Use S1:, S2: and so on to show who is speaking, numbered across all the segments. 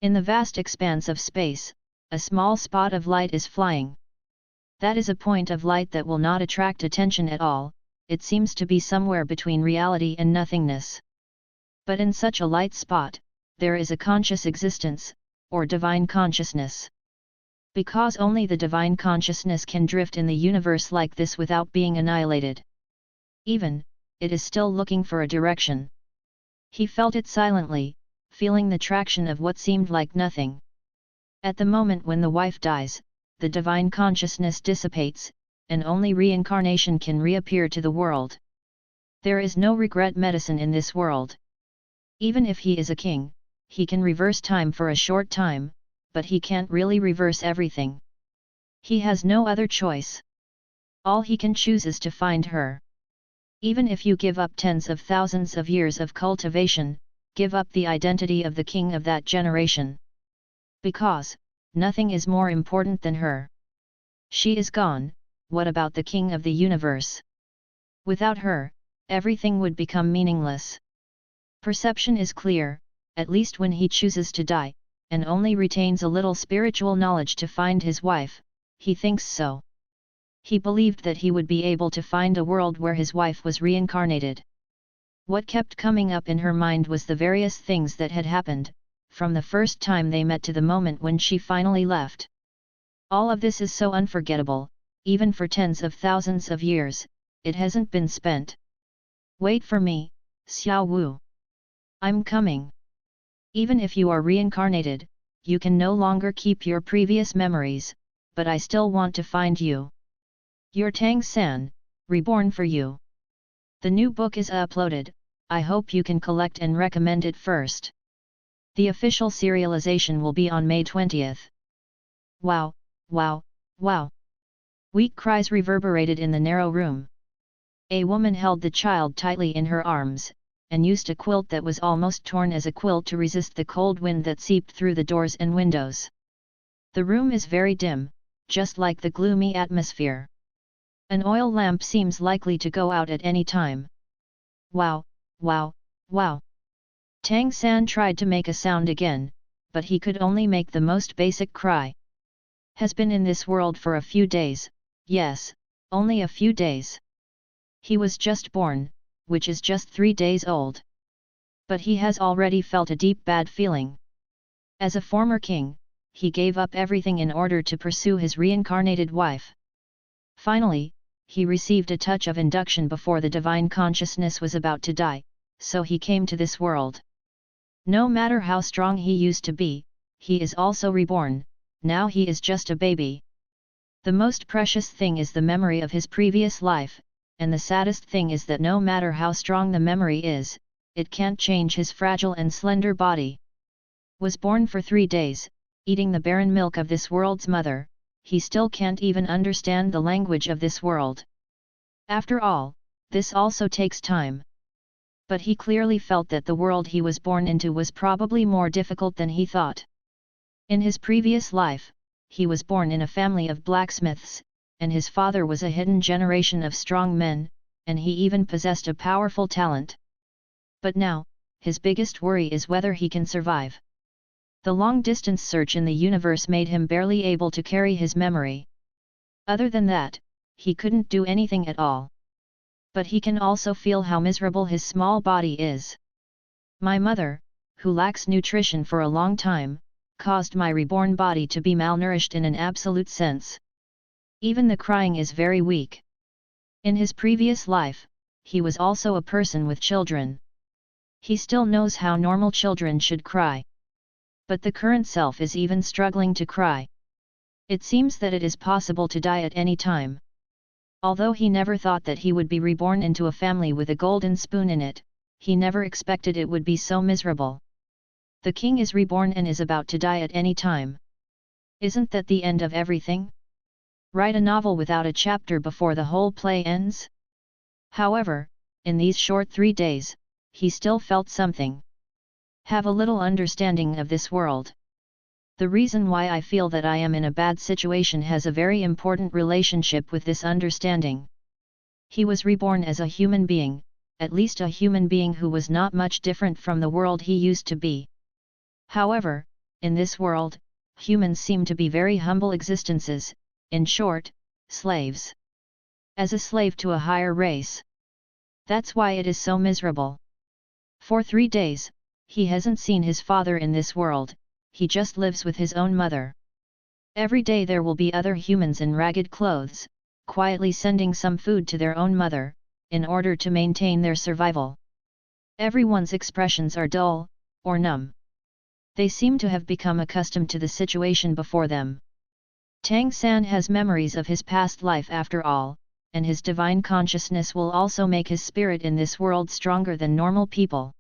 S1: In the vast expanse of space, a small spot of light is flying. That is a point of light that will not attract attention at all, it seems to be somewhere between reality and nothingness. But in such a light spot, there is a conscious existence, or divine consciousness. Because only the divine consciousness can drift in the universe like this without being annihilated. Even, it is still looking for a direction. He felt it silently, feeling the traction of what seemed like nothing. At the moment when the wife dies, the divine consciousness dissipates, and only reincarnation can reappear to the world. There is no regret medicine in this world. Even if he is a king, he can reverse time for a short time, but he can't really reverse everything. He has no other choice. All he can choose is to find her. Even if you give up tens of thousands of years of cultivation, give up the identity of the king of that generation. Because, nothing is more important than her. She is gone, what about the king of the universe? Without her, everything would become meaningless. Perception is clear, at least when he chooses to die, and only retains a little spiritual knowledge to find his wife, he thinks so. He believed that he would be able to find a world where his wife was reincarnated. What kept coming up in her mind was the various things that had happened, from the first time they met to the moment when she finally left. All of this is so unforgettable, even for tens of thousands of years, it hasn't been spent. Wait for me, Xiao Wu. I'm coming. Even if you are reincarnated, you can no longer keep your previous memories, but I still want to find you. Your Tang-san, reborn for you. The new book is uploaded, I hope you can collect and recommend it first. The official serialization will be on May 20th. Wow, wow, wow. Weak cries reverberated in the narrow room. A woman held the child tightly in her arms, and used a quilt that was almost torn as a quilt to resist the cold wind that seeped through the doors and windows. The room is very dim, just like the gloomy atmosphere. An oil lamp seems likely to go out at any time. Wow, wow, wow. Tang-san tried to make a sound again, but he could only make the most basic cry. Has been in this world for a few days, yes, only a few days. He was just born, which is just 3 days old. But he has already felt a deep bad feeling. As a former king, he gave up everything in order to pursue his reincarnated wife. Finally, he received a touch of induction before the divine consciousness was about to die, so he came to this world. No matter how strong he used to be, he is also reborn, now he is just a baby. The most precious thing is the memory of his previous life, and the saddest thing is that no matter how strong the memory is, it can't change his fragile and slender body. Was born for 3 days, eating the barren milk of this world's mother, he still can't even understand the language of this world. After all, this also takes time. But he clearly felt that the world he was born into was probably more difficult than he thought. In his previous life, he was born in a family of blacksmiths, and his father was a hidden generation of strong men, and he even possessed a powerful talent. But now, his biggest worry is whether he can survive. The long-distance search in the universe made him barely able to carry his memory. Other than that, he couldn't do anything at all. But he can also feel how miserable his small body is. My mother, who lacks nutrition for a long time, caused my reborn body to be malnourished in an absolute sense. Even the crying is very weak. In his previous life, he was also a person with children. He still knows how normal children should cry. But the current self is even struggling to cry. It seems that it is possible to die at any time. Although he never thought that he would be reborn into a family with a golden spoon in it, he never expected it would be so miserable. The king is reborn and is about to die at any time. Isn't that the end of everything? Write a novel without a chapter before the whole play ends? However, in these short 3 days, he still felt something. Have a little understanding of this world. The reason why I feel that I am in a bad situation has a very important relationship with this understanding. He was reborn as a human being, at least a human being who was not much different from the world he used to be. However, in this world, humans seem to be very humble existences, in short, slaves. As a slave to a higher race. That's why it is so miserable. For 3 days, he hasn't seen his father in this world, he just lives with his own mother. Every day there will be other humans in ragged clothes, quietly sending some food to their own mother, in order to maintain their survival. Everyone's expressions are dull, or numb. They seem to have become accustomed to the situation before them. Tang San has memories of his past life after all, and his divine consciousness will also make his spirit in this world stronger than normal people.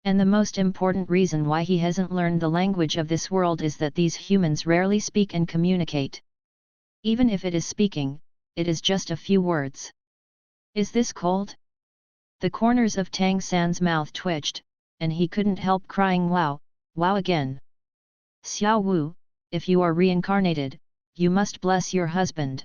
S1: And the most important reason why he hasn't learned the language of this world is that these humans rarely speak and communicate. Even if it is speaking, it is just a few words. Is this cold? The corners of Tang San's mouth twitched, and he couldn't help crying wow, wow again. Xiao Wu, if you are reincarnated, you must bless your husband.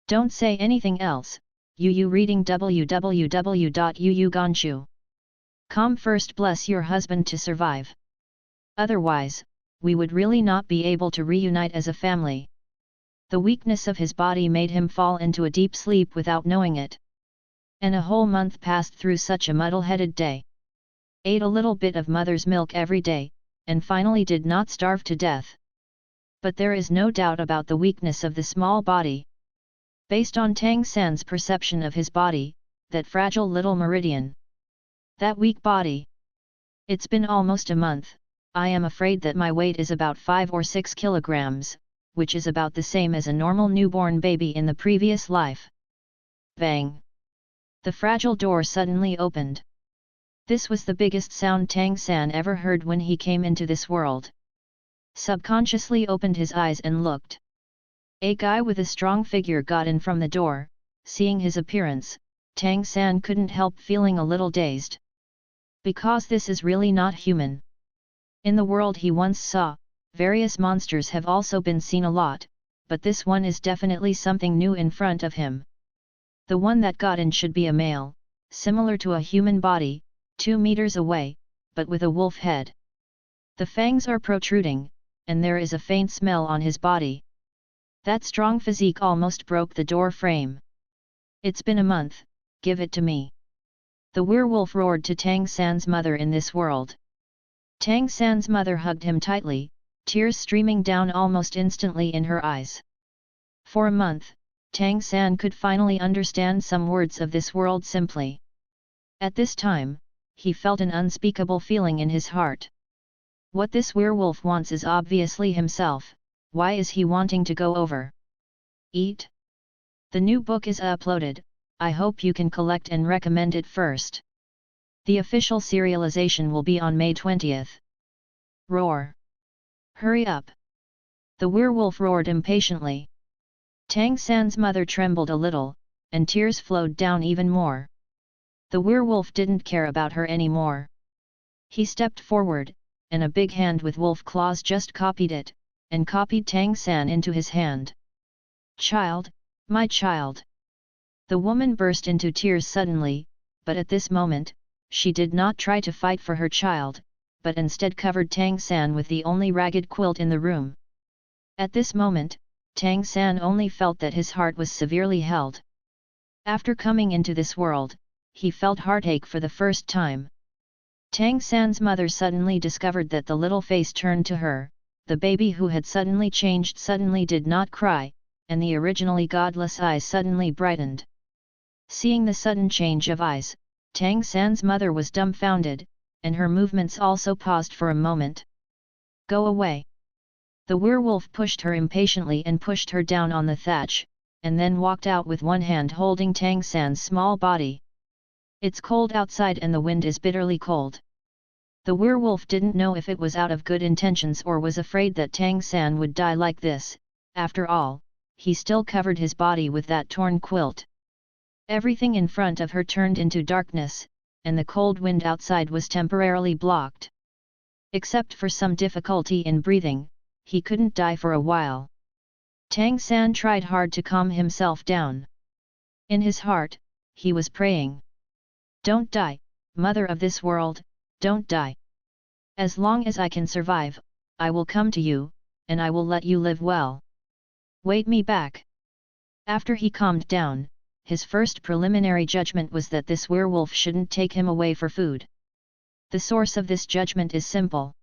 S1: Don't say anything else, Yu reading www.yuyuganshu.com first bless your husband to survive. Otherwise, we would really not be able to reunite as a family. The weakness of his body made him fall into a deep sleep without knowing it. And a whole month passed through such a muddle-headed day. Ate a little bit of mother's milk every day, and finally did not starve to death. But there is no doubt about the weakness of the small body. Based on Tang San's perception of his body, that fragile little meridian. That weak body. It's been almost a month, I am afraid that my weight is about 5 or 6 kilograms, which is about the same as a normal newborn baby in the previous life. Bang! The fragile door suddenly opened. This was the biggest sound Tang San ever heard when he came into this world. Subconsciously opened his eyes and looked. A guy with a strong figure got in from the door. Seeing his appearance, Tang San couldn't help feeling a little dazed. Because this is really not human. In the world he once saw, various monsters have also been seen a lot, but this one is definitely something new in front of him. The one that got in should be a male, similar to a human body, 2 meters away, but with a wolf head. The fangs are protruding, and there is a faint smell on his body. That strong physique almost broke the door frame. It's been a month, give it to me. The werewolf roared to Tang San's mother in this world. Tang San's mother hugged him tightly, tears streaming down almost instantly in her eyes. For a month, Tang San could finally understand some words of this world simply. At this time, he felt an unspeakable feeling in his heart. What this werewolf wants is obviously himself. Why is he wanting to go over? Eat? The new book is uploaded, I hope you can collect and recommend it first. The official serialization will be on May 20th. Roar! Hurry up! The werewolf roared impatiently. Tang San's mother trembled a little, and tears flowed down even more. The werewolf didn't care about her anymore. He stepped forward, and a big hand with wolf claws just copied it, and copied Tang San into his hand. Child, my child! The woman burst into tears suddenly, but at this moment, she did not try to fight for her child, but instead covered Tang San with the only ragged quilt in the room. At this moment, Tang San only felt that his heart was severely held. After coming into this world, he felt heartache for the first time. Tang San's mother suddenly discovered that the little face turned to her. The baby who had suddenly changed suddenly did not cry, and the originally godless eyes suddenly brightened. Seeing the sudden change of eyes, Tang San's mother was dumbfounded, and her movements also paused for a moment. Go away! The werewolf pushed her impatiently and pushed her down on the thatch, and then walked out with one hand holding Tang San's small body. It's cold outside and the wind is bitterly cold. The werewolf didn't know if it was out of good intentions or was afraid that Tang San would die like this. After all, he still covered his body with that torn quilt. Everything in front of her turned into darkness, and the cold wind outside was temporarily blocked. Except for some difficulty in breathing, he couldn't die for a while. Tang San tried hard to calm himself down. In his heart, he was praying. Don't die, mother of this world, don't die. As long as I can survive, I will come to you, and I will let you live well. Wait me back. After he calmed down, his first preliminary judgment was that this werewolf shouldn't take him away for food. The source of this judgment is simple.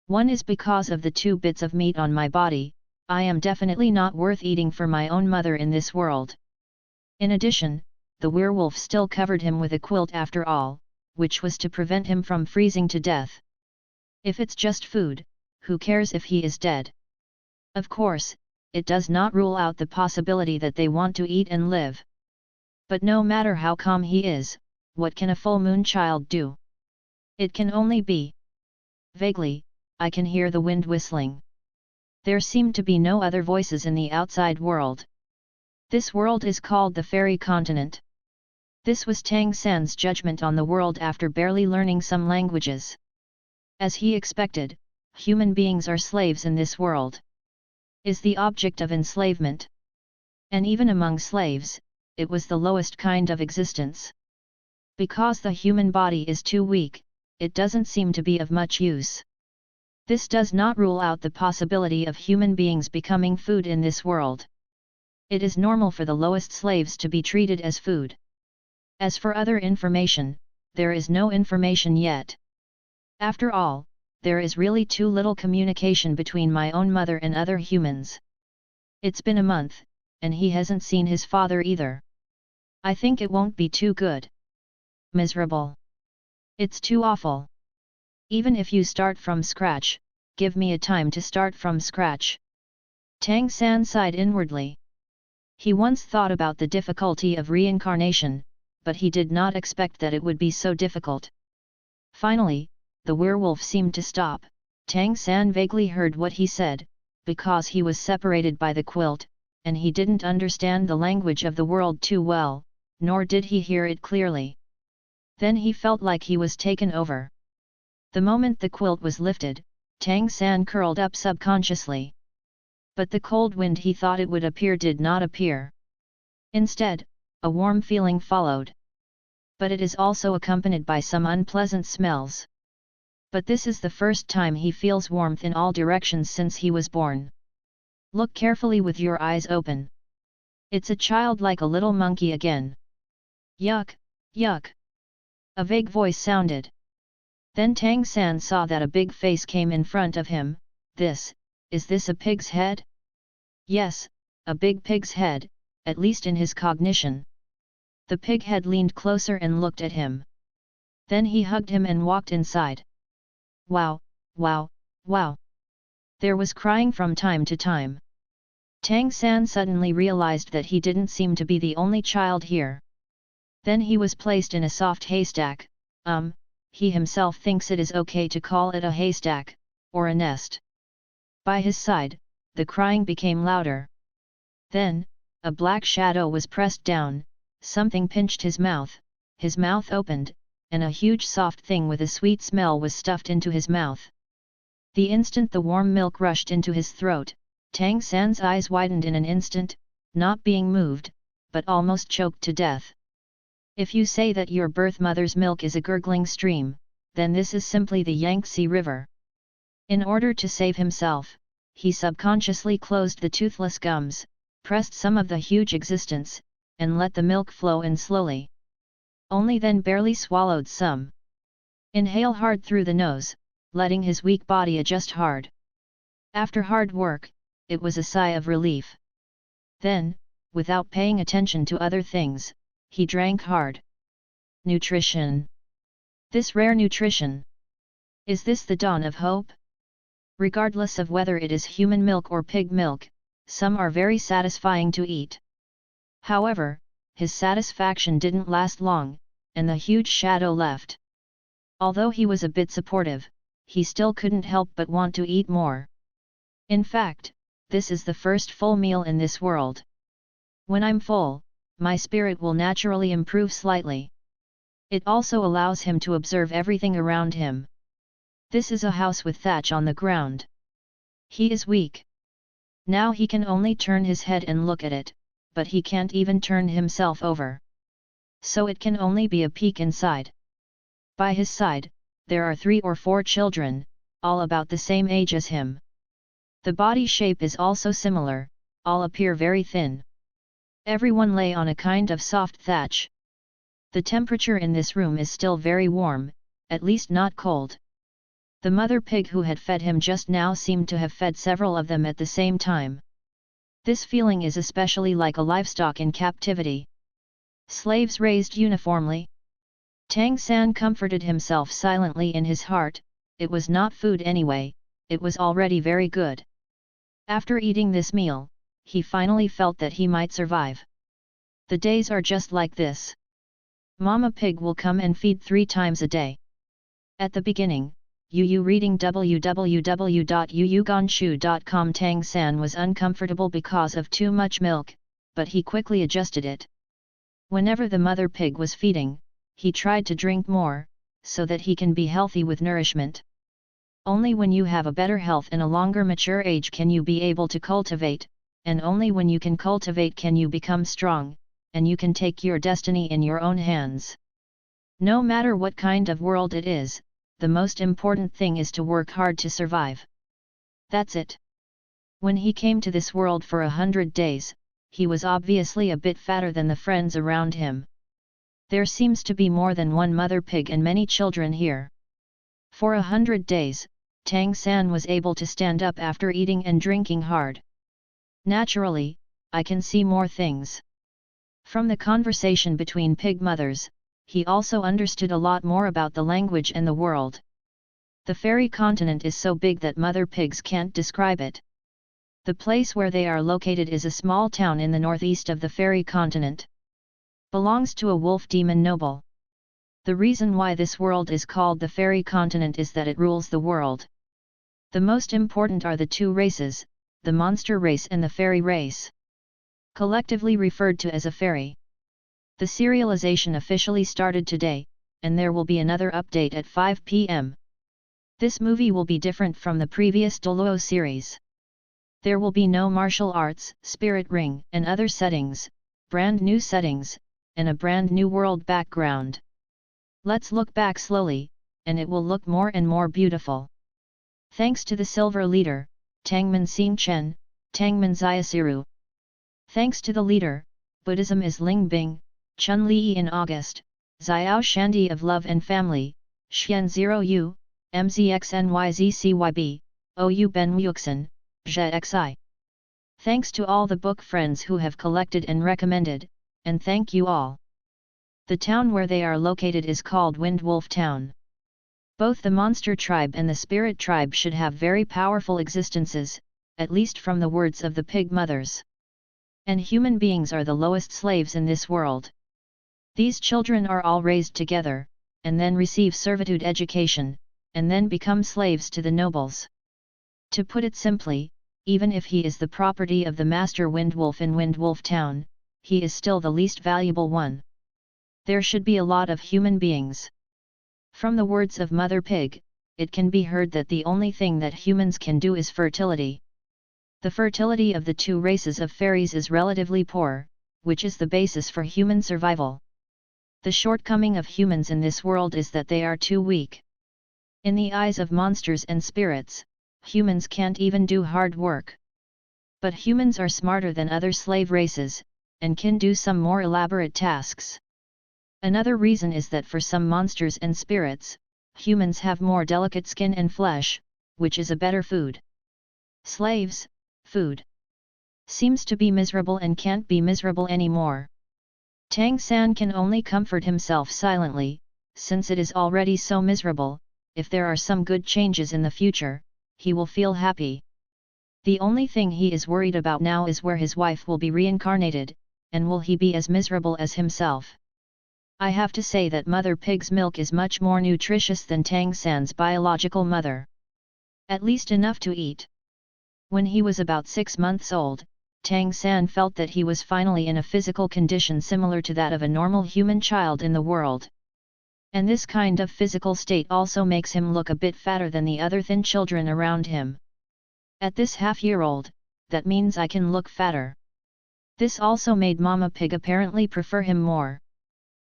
S1: One is because of the 2 bits of meat on my body, I am definitely not worth eating for my own mother in this world. In addition, the werewolf still covered him with a quilt after all, which was to prevent him from freezing to death. If it's just food, who cares if he is dead? Of course, it does not rule out the possibility that they want to eat and live. But no matter how calm he is, what can a full moon child do? It can only be. Vaguely, I can hear the wind whistling. There seem to be no other voices in the outside world. This world is called the Fairy Continent. This was Tang San's judgment on the world after barely learning some languages. As he expected, human beings are slaves in this world. Is the object of enslavement. And even among slaves, it was the lowest kind of existence. Because the human body is too weak, it doesn't seem to be of much use. This does not rule out the possibility of human beings becoming food in this world. It is normal for the lowest slaves to be treated as food. As for other information, there is no information yet. After all, there is really too little communication between my own mother and other humans. It's been a month, and he hasn't seen his father either. I think it won't be too good. Miserable. It's too awful. Even if you start from scratch, give me a time to start from scratch. Tang San sighed inwardly. He once thought about the difficulty of reincarnation, but he did not expect that it would be so difficult. Finally, the werewolf seemed to stop. Tang San vaguely heard what he said, because he was separated by the quilt, and he didn't understand the language of the world too well, nor did he hear it clearly. Then he felt like he was taken over. The moment the quilt was lifted, Tang San curled up subconsciously. But the cold wind he thought it would appear did not appear. Instead, a warm feeling followed. But it is also accompanied by some unpleasant smells. But this is the first time he feels warmth in all directions since he was born. Look carefully with your eyes open. It's a child like a little monkey again. Yuck, yuck. A vague voice sounded. Then Tang San saw that a big face came in front of him. Is this a pig's head? Yes, a big pig's head, at least in his cognition. The pig head leaned closer and looked at him. Then he hugged him and walked inside. Wow, wow, wow. There was crying from time to time. Tang San suddenly realized that he didn't seem to be the only child here. Then he was placed in a soft haystack. He himself thinks it is okay to call it a haystack, or a nest. By his side, the crying became louder. Then, a black shadow was pressed down, something pinched his mouth opened, and a huge soft thing with a sweet smell was stuffed into his mouth. The instant the warm milk rushed into his throat, Tang San's eyes widened in an instant, not being moved, but almost choked to death. If you say that your birth mother's milk is a gurgling stream, then this is simply the Yangtze River. In order to save himself, he subconsciously closed the toothless gums, pressed some of the huge existence, and let the milk flow in slowly. Only then barely swallowed some. Inhale hard through the nose, letting his weak body adjust hard. After hard work, it was a sigh of relief. Then, without paying attention to other things, he drank hard. Nutrition. This rare nutrition. Is this the dawn of hope? Regardless of whether it is human milk or pig milk, some are very satisfying to eat. However, his satisfaction didn't last long, and the huge shadow left. Although he was a bit supportive, he still couldn't help but want to eat more. In fact, this is the first full meal in this world. When I'm full, my spirit will naturally improve slightly. It also allows him to observe everything around him. This is a house with thatch on the ground. He is weak. Now he can only turn his head and look at it, but he can't even turn himself over. So it can only be a peek inside. By his side, there are 3 or 4 children, all about the same age as him. The body shape is also similar, all appear very thin. Everyone lay on a kind of soft thatch. The temperature in this room is still very warm, at least not cold. The mother pig who had fed him just now seemed to have fed several of them at the same time. This feeling is especially like a livestock in captivity. Slaves raised uniformly? Tang San comforted himself silently in his heart, it was not food anyway, it was already very good. After eating this meal, he finally felt that he might survive. The days are just like this. Mama Pig will come and feed 3 times a day. At the beginning, Yu reading www.yuyuganshu.com. Tang San was uncomfortable because of too much milk, but he quickly adjusted it. Whenever the mother pig was feeding, he tried to drink more, so that he can be healthy with nourishment. Only when you have a better health and a longer mature age can you be able to cultivate, and only when you can cultivate can you become strong, and you can take your destiny in your own hands. No matter what kind of world it is, the most important thing is to work hard to survive. That's it. When he came to this world for 100 days, he was obviously a bit fatter than the friends around him. There seems to be more than one mother pig and many children here. For 100 days, Tang San was able to stand up after eating and drinking hard. Naturally, I can see more things. From the conversation between pig mothers, he also understood a lot more about the language and the world. The fairy continent is so big that mother pigs can't describe it. The place where they are located is a small town in the northeast of the fairy continent. Belongs to a wolf demon noble. The reason why this world is called the fairy continent is that it rules the world. The most important are the 2 races, the monster race and the fairy race. Collectively referred to as a fairy. The serialization officially started today, and there will be another update at 5 p.m. This movie will be different from the previous Douluo series. There will be no martial arts, spirit ring, and other settings, brand new settings, and a brand new world background. Let's look back slowly, and it will look more and more beautiful. Thanks to the Silver Leader, Tangman Xingchen, Tangman Xiasiru. Thanks to the leader, Buddhism is Ling Bing, Chun Li in August, Xiao Shandi of Love and Family, Xian 0U, MZXNYZCYB, OU Ben Muxin, Zhe Xi. Thanks to all the book friends who have collected and recommended, and thank you all. The town where they are located is called Wind Wolf Town. Both the monster tribe and the spirit tribe should have very powerful existences, at least from the words of the pig mothers. And human beings are the lowest slaves in this world. These children are all raised together, and then receive servitude education, and then become slaves to the nobles. To put it simply, even if he is the property of the master Windwolf in Windwolf Town, he is still the least valuable one. There should be a lot of human beings. From the words of Mother Pig, it can be heard that the only thing that humans can do is fertility. The fertility of the 2 races of fairies is relatively poor, which is the basis for human survival. The shortcoming of humans in this world is that they are too weak. In the eyes of monsters and spirits, humans can't even do hard work. But humans are smarter than other slave races, and can do some more elaborate tasks. Another reason is that for some monsters and spirits, humans have more delicate skin and flesh, which is a better food. Slaves, food. Seems to be miserable and can't be miserable anymore. Tang San can only comfort himself silently, since it is already so miserable. If there are some good changes in the future, he will feel happy. The only thing he is worried about now is where his wife will be reincarnated, and will he be as miserable as himself. I have to say that Mother Pig's milk is much more nutritious than Tang San's biological mother. At least enough to eat. When he was about 6 months old, Tang San felt that he was finally in a physical condition similar to that of a normal human child in the world. And this kind of physical state also makes him look a bit fatter than the other thin children around him. At this half-year-old, that means I can look fatter. This also made Mama Pig apparently prefer him more.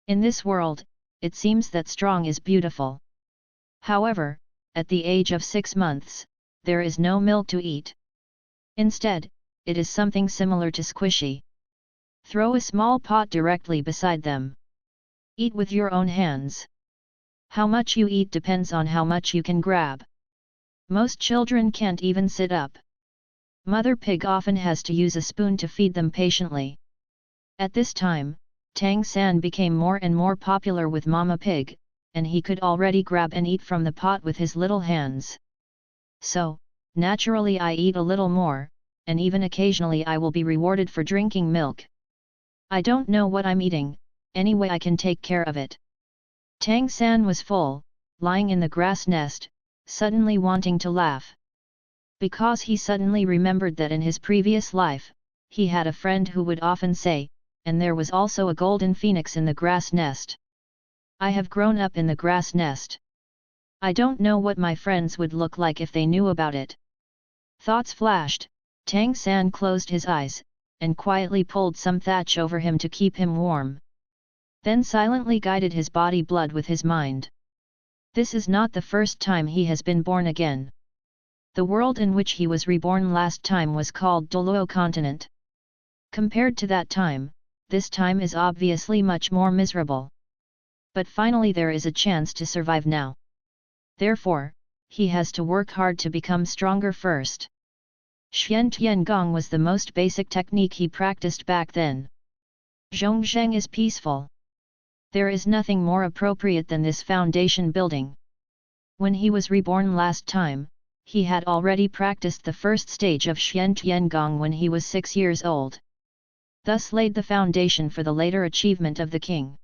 S1: In this world, it seems that strong is beautiful. However, at the age of 6 months, there is no milk to eat. Instead, it is something similar to squishy. Throw a small pot directly beside them. Eat with your own hands. How much you eat depends on how much you can grab. Most children can't even sit up. Mother Pig often has to use a spoon to feed them patiently. At this time, Tang San became more and more popular with Mama Pig, and he could already grab and eat from the pot with his little hands. So, naturally I eat a little more, and even occasionally I will be rewarded for drinking milk. I don't know what I'm eating, anyway I can take care of it. Tang San was full, lying in the grass nest, suddenly wanting to laugh. Because he suddenly remembered that in his previous life, he had a friend who would often say, and there was also a golden phoenix in the grass nest. I have grown up in the grass nest. I don't know what my friends would look like if they knew about it. Thoughts flashed, Tang San closed his eyes, and quietly pulled some thatch over him to keep him warm. Then silently guided his body blood with his mind. This is not the first time he has been born again. The world in which he was reborn last time was called Douluo continent. Compared to that time, this time is obviously much more miserable. But finally there is a chance to survive now. Therefore, he has to work hard to become stronger first. Xian Tian Gong was the most basic technique he practiced back then. Zhongzheng is peaceful. There is nothing more appropriate than this foundation building. When he was reborn last time, he had already practiced the first stage of Xian Tian Gong when he was 6 years old. Thus laid the foundation for the later achievement of the king.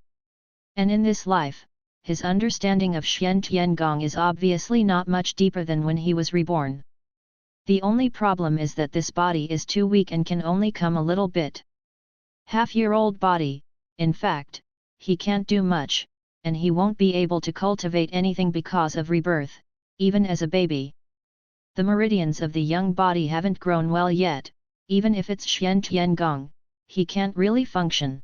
S1: And in this life, his understanding of Xian Tian Gong is obviously not much deeper than when he was reborn. The only problem is that this body is too weak and can only come a little bit. Half-year-old body, in fact, he can't do much, and he won't be able to cultivate anything because of rebirth, even as a baby. The meridians of the young body haven't grown well yet, even if it's Xian Tian Gong, he can't really function.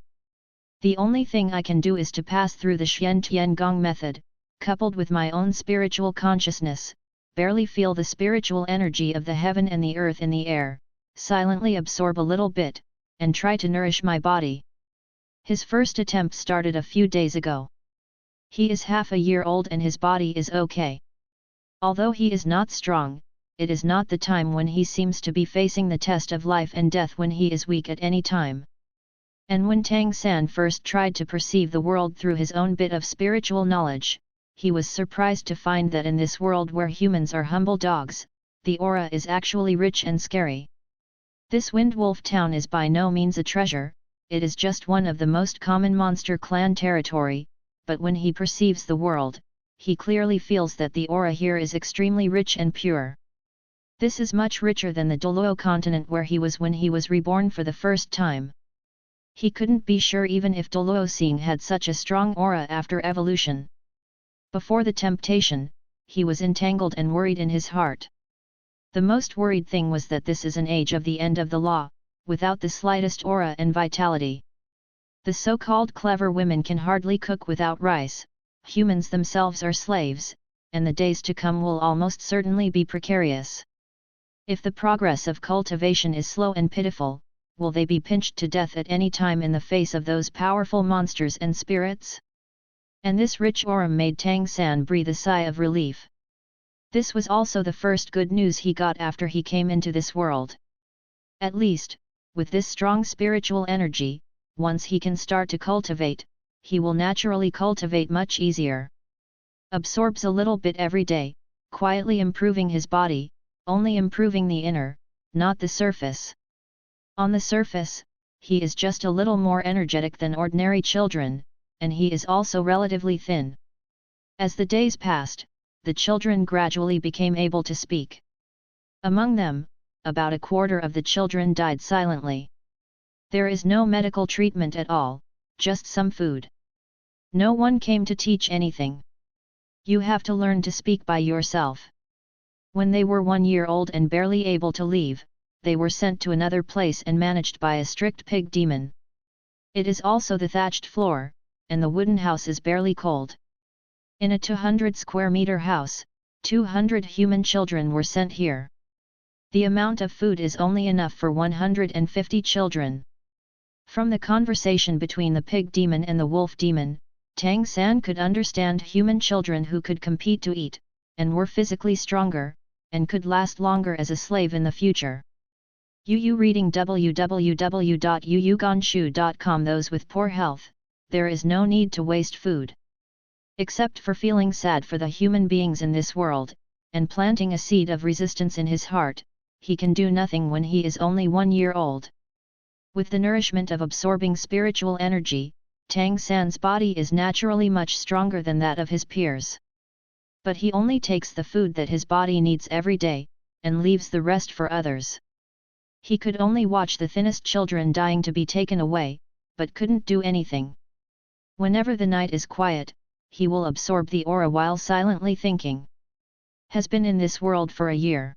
S1: The only thing I can do is to pass through the Xian Tian Gong method, coupled with my own spiritual consciousness, barely feel the spiritual energy of the heaven and the earth in the air, silently absorb a little bit, and try to nourish my body. His first attempt started a few days ago. He is half a year old and his body is okay. Although he is not strong, it is not the time when he seems to be facing the test of life and death when he is weak at any time. And when Tang San first tried to perceive the world through his own bit of spiritual knowledge, he was surprised to find that in this world where humans are humble dogs, the aura is actually rich and scary. This Windwolf town is by no means a treasure, it is just one of the most common monster clan territory, but when he perceives the world, he clearly feels that the aura here is extremely rich and pure. This is much richer than the Douluo continent where he was when he was reborn for the first time. He couldn't be sure even if Douluo Xing had such a strong aura after evolution. Before the temptation, he was entangled and worried in his heart. The most worried thing was that this is an age of the end of the law, without the slightest aura and vitality. The so-called clever women can hardly cook without rice, humans themselves are slaves, and the days to come will almost certainly be precarious. If the progress of cultivation is slow and pitiful, will they be pinched to death at any time in the face of those powerful monsters and spirits? And this rich aura made Tang San breathe a sigh of relief. This was also the first good news he got after he came into this world. At least, with this strong spiritual energy, once he can start to cultivate, he will naturally cultivate much easier. Absorbs a little bit every day, quietly improving his body, only improving the inner, not the surface. On the surface, he is just a little more energetic than ordinary children, and he is also relatively thin. As the days passed, the children gradually became able to speak. Among them, about a quarter of the children died silently. There is no medical treatment at all, just some food. No one came to teach anything. You have to learn to speak by yourself. When they were 1 year old and barely able to leave, they were sent to another place and managed by a strict pig demon. It is also the thatched floor, and the wooden house is barely cold. In a 200 square meter house, 200 human children were sent here. The amount of food is only enough for 150 children. From the conversation between the pig demon and the wolf demon, Tang San could understand human children who could compete to eat, and were physically stronger, and could last longer as a slave in the future. Yu reading www.yuyuganshu.com. Those with poor health, there is no need to waste food. Except for feeling sad for the human beings in this world, and planting a seed of resistance in his heart, he can do nothing when he is only 1 year old. With the nourishment of absorbing spiritual energy, Tang San's body is naturally much stronger than that of his peers. But he only takes the food that his body needs every day, and leaves the rest for others. He could only watch the thinnest children dying to be taken away, but couldn't do anything. Whenever the night is quiet, he will absorb the aura while silently thinking. Has been in this world for a year.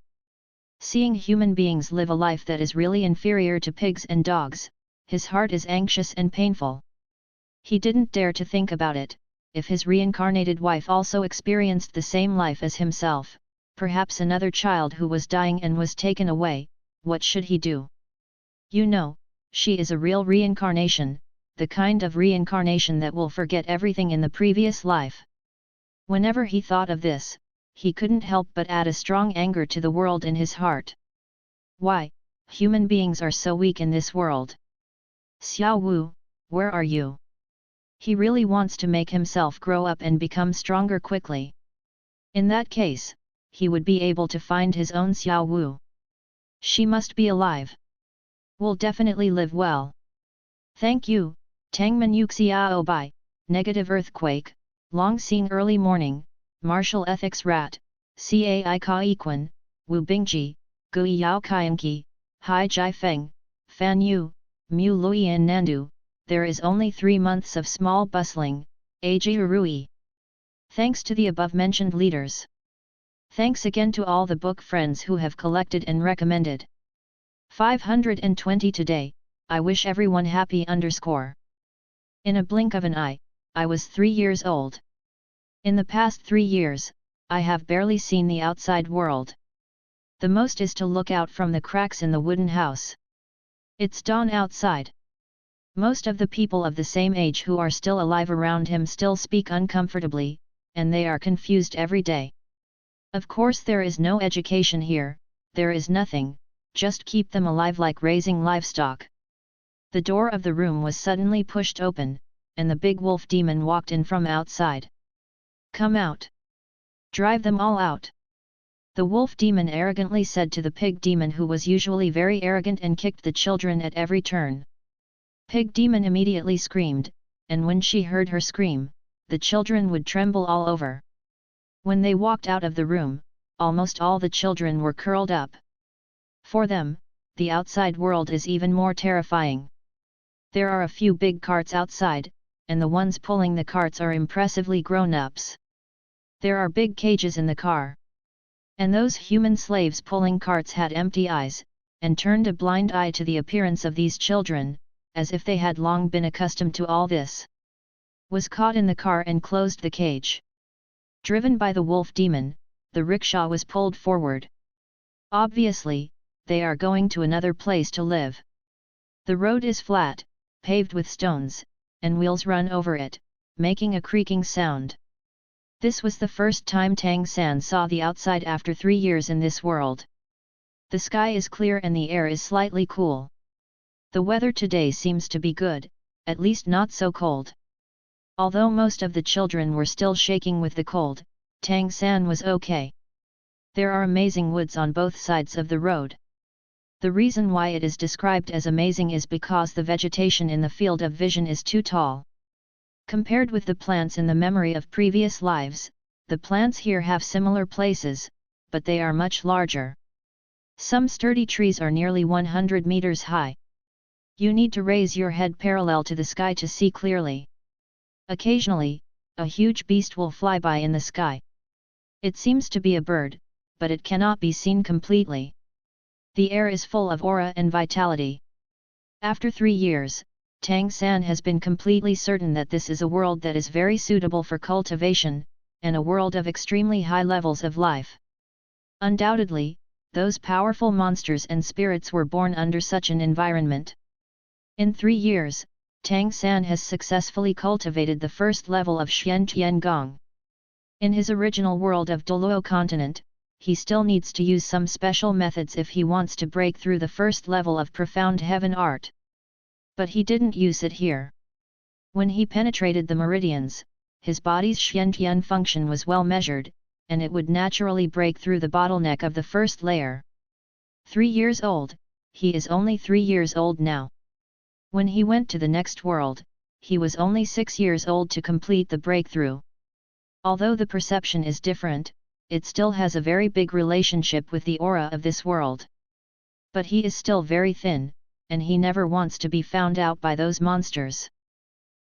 S1: Seeing human beings live a life that is really inferior to pigs and dogs, his heart is anxious and painful. He didn't dare to think about it. If his reincarnated wife also experienced the same life as himself, perhaps another child who was dying and was taken away, what should he do? You know, she is a real reincarnation, the kind of reincarnation that will forget everything in the previous life. Whenever he thought of this, he couldn't help but add a strong anger to the world in his heart. Why, human beings are so weak in this world. Xiao Wu, where are you? He really wants to make himself grow up and become stronger quickly. In that case, he would be able to find his own Xiao Wu. She must be alive. Will definitely live well. Thank you, Tangman Yuxiao Bai, Negative Earthquake, Long Xing Early Morning, Martial Ethics Rat, Cai Ka Equan, Wu Bingji, Gui Yao Kaianki, Hai Jai Feng, Fan Yu, Mu Luian Nandu. There is only 3 months of small bustling, Ag Rui. Thanks to the above-mentioned leaders. Thanks again to all the book friends who have collected and recommended. 520 today, I wish everyone happy _. In a blink of an eye, I was 3 years old. In the past 3 years, I have barely seen the outside world. The most is to look out from the cracks in the wooden house. It's dawn outside. Most of the people of the same age who are still alive around him still speak uncomfortably, and they are confused every day. Of course there is no education here, there is nothing, just keep them alive like raising livestock. The door of the room was suddenly pushed open, and the big wolf demon walked in from outside. Come out! Drive them all out! The wolf demon arrogantly said to the pig demon, who was usually very arrogant and kicked the children at every turn. Pig demon immediately screamed, and when she heard her scream, the children would tremble all over. When they walked out of the room, almost all the children were curled up. For them, the outside world is even more terrifying. There are a few big carts outside, and the ones pulling the carts are impressively grown-ups. There are big cages in the car. And those human slaves pulling carts had empty eyes, and turned a blind eye to the appearance of these children, as if they had long been accustomed to all this. Was caught in the car and closed the cage. Driven by the wolf demon, the rickshaw was pulled forward. Obviously, they are going to another place to live. The road is flat, paved with stones, and wheels run over it, making a creaking sound. This was the first time Tang San saw the outside after 3 years in this world. The sky is clear and the air is slightly cool. The weather today seems to be good, at least not so cold. Although most of the children were still shaking with the cold, Tang San was okay. There are amazing woods on both sides of the road. The reason why it is described as amazing is because the vegetation in the field of vision is too tall. Compared with the plants in the memory of previous lives, the plants here have similar places, but they are much larger. Some sturdy trees are nearly 100 meters high. You need to raise your head parallel to the sky to see clearly. Occasionally, a huge beast will fly by in the sky. It seems to be a bird, but it cannot be seen completely. The air is full of aura and vitality. After 3 years, Tang San has been completely certain that this is a world that is very suitable for cultivation, and a world of extremely high levels of life. Undoubtedly, those powerful monsters and spirits were born under such an environment. In 3 years, Tang San has successfully cultivated the first level of Xian Tian Gong. In his original world of Douluo continent, he still needs to use some special methods if he wants to break through the first level of profound heaven art. But he didn't use it here. When he penetrated the meridians, his body's Xian Tian function was well measured, and it would naturally break through the bottleneck of the first layer. 3 years old, he is only 3 years old now. When he went to the next world, he was only 6 years old to complete the breakthrough. Although the perception is different, it still has a very big relationship with the aura of this world. But he is still very thin, and he never wants to be found out by those monsters.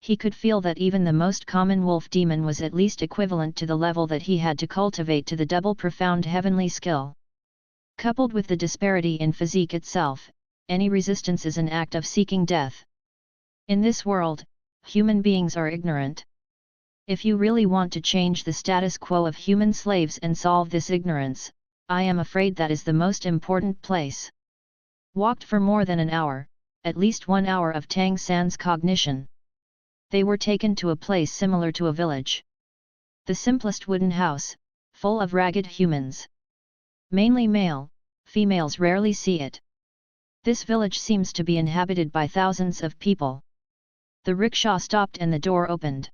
S1: He could feel that even the most common wolf demon was at least equivalent to the level that he had to cultivate to the double profound heavenly skill. Coupled with the disparity in physique itself, any resistance is an act of seeking death. In this world, human beings are ignorant. If you really want to change the status quo of human slaves and solve this ignorance, I am afraid that is the most important place. Walked for more than an hour, at least 1 hour of Tang San's cognition. They were taken to a place similar to a village. The simplest wooden house, full of ragged humans. Mainly male, females rarely see it. This village seems to be inhabited by thousands of people. The rickshaw stopped and the door opened.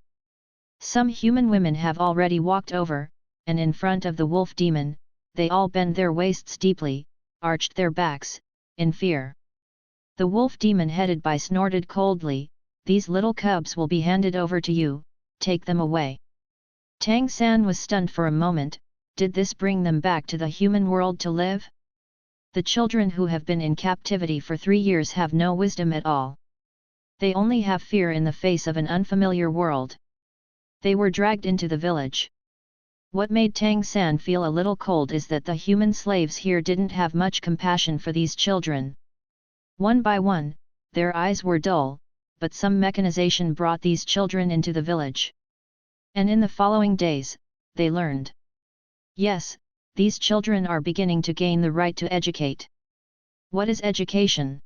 S1: Some human women have already walked over, and in front of the wolf demon, they all bend their waists deeply, arched their backs, in fear. The wolf demon headed by snorted coldly, "These little cubs will be handed over to you, take them away." Tang San was stunned for a moment. Did this bring them back to the human world to live? The children who have been in captivity for 3 years have no wisdom at all. They only have fear in the face of an unfamiliar world. They were dragged into the village. What made Tang San feel a little cold is that the human slaves here didn't have much compassion for these children. One by one, their eyes were dull, but some mechanization brought these children into the village. And in the following days, they learned. Yes, these children are beginning to gain the right to educate. What is education?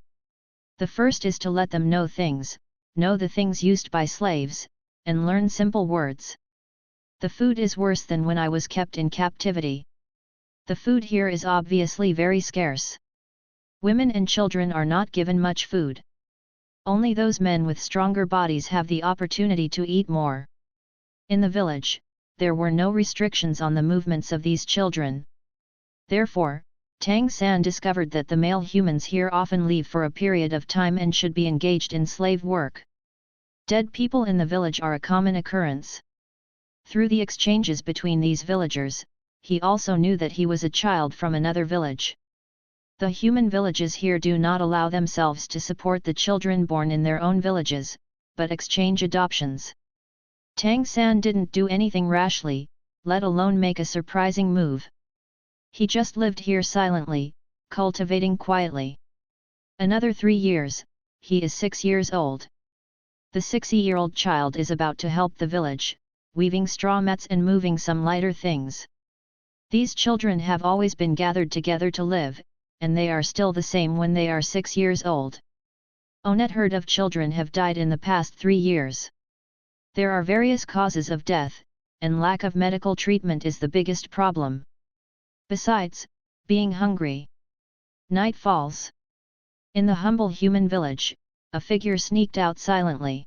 S1: The first is to let them know the things used by slaves, and learn simple words. The food is worse than when I was kept in captivity. The food here is obviously very scarce. Women and children are not given much food. Only those men with stronger bodies have the opportunity to eat more. In the village, there were no restrictions on the movements of these children. Therefore, Tang San discovered that the male humans here often leave for a period of time and should be engaged in slave work. Dead people in the village are a common occurrence. Through the exchanges between these villagers, he also knew that he was a child from another village. The human villages here do not allow themselves to support the children born in their own villages, but exchange adoptions. Tang San didn't do anything rashly, let alone make a surprising move. He just lived here silently, cultivating quietly. Another 3 years, he is 6 years old. The 6-year-old child is about to help the village, weaving straw mats and moving some lighter things. These children have always been gathered together to live, and they are still the same when they are 6 years old. A net herd of children have died in the past 3 years. There are various causes of death, and lack of medical treatment is the biggest problem. Besides, being hungry. Night falls. In the humble human village, a figure sneaked out silently.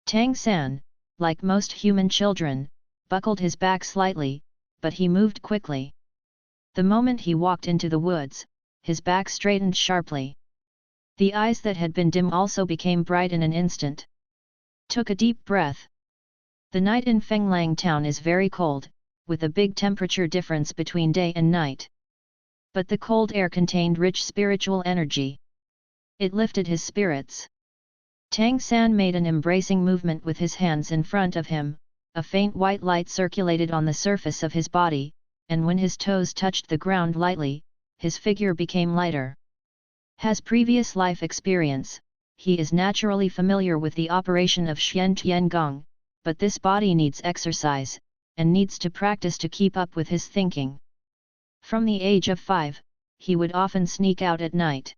S1: Tang San, like most human children, buckled his back slightly, but he moved quickly. The moment he walked into the woods, his back straightened sharply. The eyes that had been dim also became bright in an instant. Took a deep breath. The night in Fenglang town is very cold, with a big temperature difference between day and night. But the cold air contained rich spiritual energy. It lifted his spirits. Tang San made an embracing movement with his hands in front of him, a faint white light circulated on the surface of his body, and when his toes touched the ground lightly, his figure became lighter. Has previous life experience, he is naturally familiar with the operation of Xian Tian Gong, but this body needs exercise, and needs to practice to keep up with his thinking. From the age of 5, he would often sneak out at night.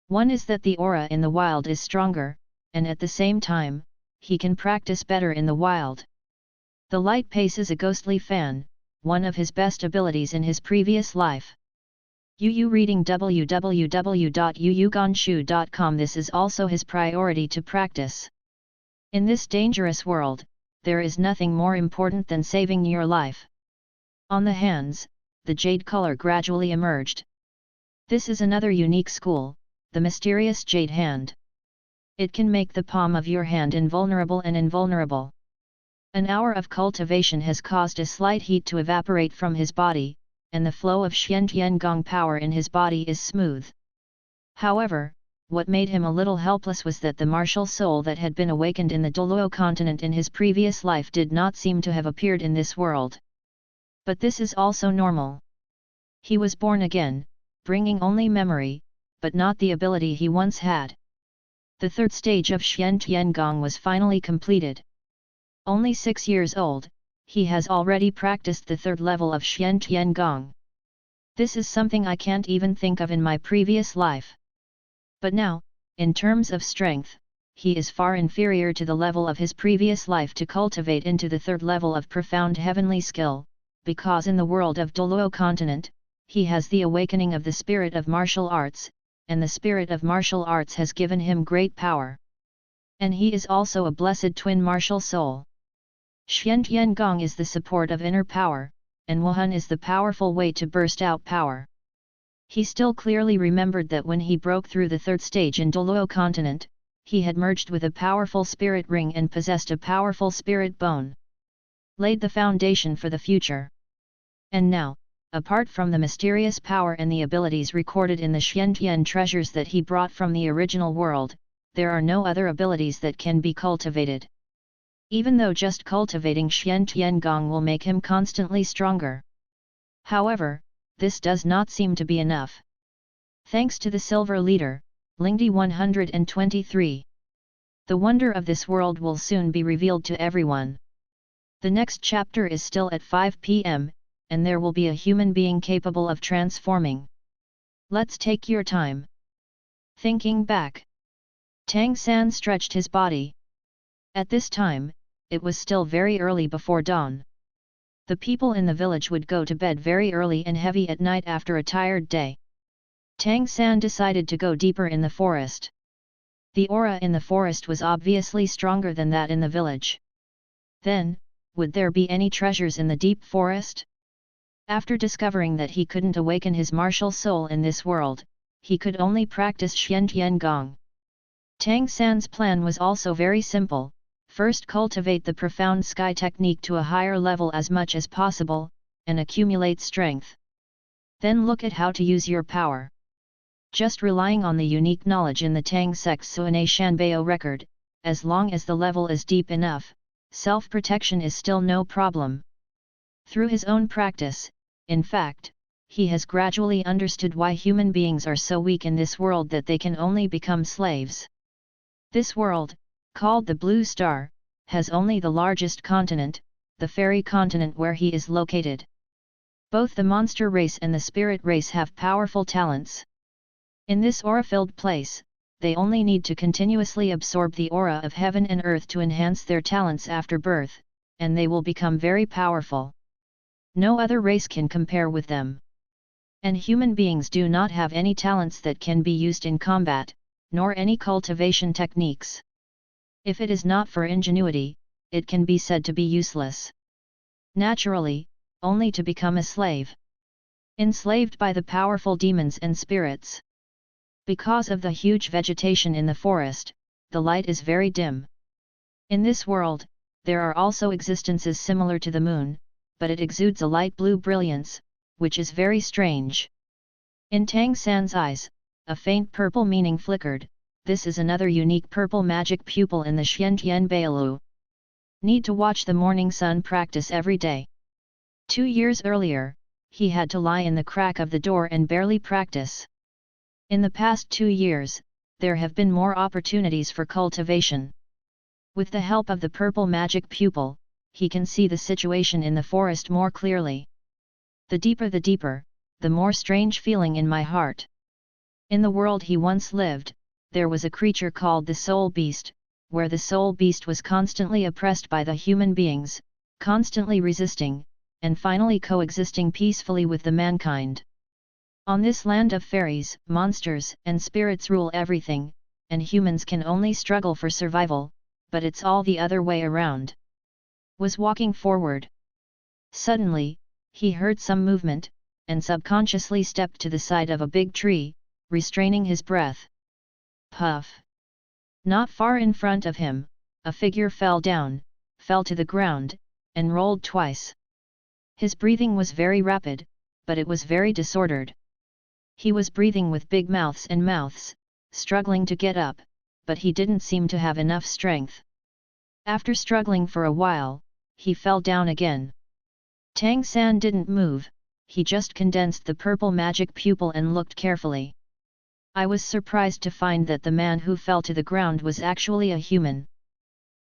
S1: One is that the aura in the wild is stronger, and at the same time, he can practice better in the wild. The light paces a ghostly fan, one of his best abilities in his previous life. Yu reading www.yuyugonshu.com. This is also his priority to practice. In this dangerous world, there is nothing more important than saving your life. On the hands, the jade color gradually emerged. This is another unique school, the mysterious jade hand. It can make the palm of your hand invulnerable and invulnerable. An hour of cultivation has caused a slight heat to evaporate from his body, and the flow of Xiantian Gong power in his body is smooth. However, what made him a little helpless was that the martial soul that had been awakened in the Douluo continent in his previous life did not seem to have appeared in this world. But this is also normal. He was born again, bringing only memory, but not the ability he once had. The third stage of Xiantian Gong was finally completed. Only 6 years old, he has already practiced the third level of Xiantian Gong. This is something I can't even think of in my previous life. But now, in terms of strength, he is far inferior to the level of his previous life to cultivate into the third level of profound heavenly skill, because in the world of Douluo continent, he has the awakening of the spirit of martial arts, and the spirit of martial arts has given him great power. And he is also a blessed twin martial soul. Xiantian Gong is the support of inner power, and Wuhan is the powerful way to burst out power. He still clearly remembered that when he broke through the third stage in Douluo continent, he had merged with a powerful spirit ring and possessed a powerful spirit bone. Laid the foundation for the future. And now, apart from the mysterious power and the abilities recorded in the Xiantian treasures that he brought from the original world, there are no other abilities that can be cultivated. Even though just cultivating Xiantian Gong will make him constantly stronger. However, this does not seem to be enough. Thanks to the Silver Leader, Lingdi 123. The wonder of this world will soon be revealed to everyone. The next chapter is still at 5 p.m., and there will be a human being capable of transforming. Let's take your time. Thinking back. Tang San stretched his body. At this time, it was still very early before dawn. The people in the village would go to bed very early and heavy at night after a tired day. Tang San decided to go deeper in the forest. The aura in the forest was obviously stronger than that in the village. Then, would there be any treasures in the deep forest? After discovering that he couldn't awaken his martial soul in this world, he could only practice Xiantian Gong. Tang San's plan was also very simple. First cultivate the profound sky technique to a higher level as much as possible, and accumulate strength. Then look at how to use your power. Just relying on the unique knowledge in the Tang sect's Suane Shanbao record, as long as the level is deep enough, self-protection is still no problem. Through his own practice, in fact, he has gradually understood why human beings are so weak in this world that they can only become slaves. This world, called the Blue Star, has only the largest continent, the fairy continent where he is located. Both the monster race and the spirit race have powerful talents. In this aura-filled place, they only need to continuously absorb the aura of heaven and earth to enhance their talents after birth, and they will become very powerful. No other race can compare with them. And human beings do not have any talents that can be used in combat, nor any cultivation techniques. If it is not for ingenuity, it can be said to be useless. Naturally, only to become a slave. Enslaved by the powerful demons and spirits. Because of the huge vegetation in the forest, the light is very dim. In this world, there are also existences similar to the moon, but it exudes a light blue brilliance, which is very strange. In Tang San's eyes, a faint purple meaning flickered. This is another unique purple magic pupil in the Xiantian Dalu. Need to watch the morning sun practice every day. 2 years earlier, he had to lie in the crack of the door and barely practice. In the past 2 years, there have been more opportunities for cultivation. With the help of the purple magic pupil, he can see the situation in the forest more clearly. The deeper, the more strange feeling in my heart. In the world he once lived, there was a creature called the Soul Beast, where the Soul Beast was constantly oppressed by the human beings, constantly resisting, and finally coexisting peacefully with the mankind. On this land of fairies, monsters and spirits rule everything, and humans can only struggle for survival, but it's all the other way around. Was walking forward. Suddenly, he heard some movement, and subconsciously stepped to the side of a big tree, restraining his breath. Puff! Not far in front of him, a figure fell down, fell to the ground, and rolled twice. His breathing was very rapid, but it was very disordered. He was breathing with big mouths, struggling to get up, but he didn't seem to have enough strength. After struggling for a while, he fell down again. Tang San didn't move, he just condensed the purple magic pupil and looked carefully. I was surprised to find that the man who fell to the ground was actually a human.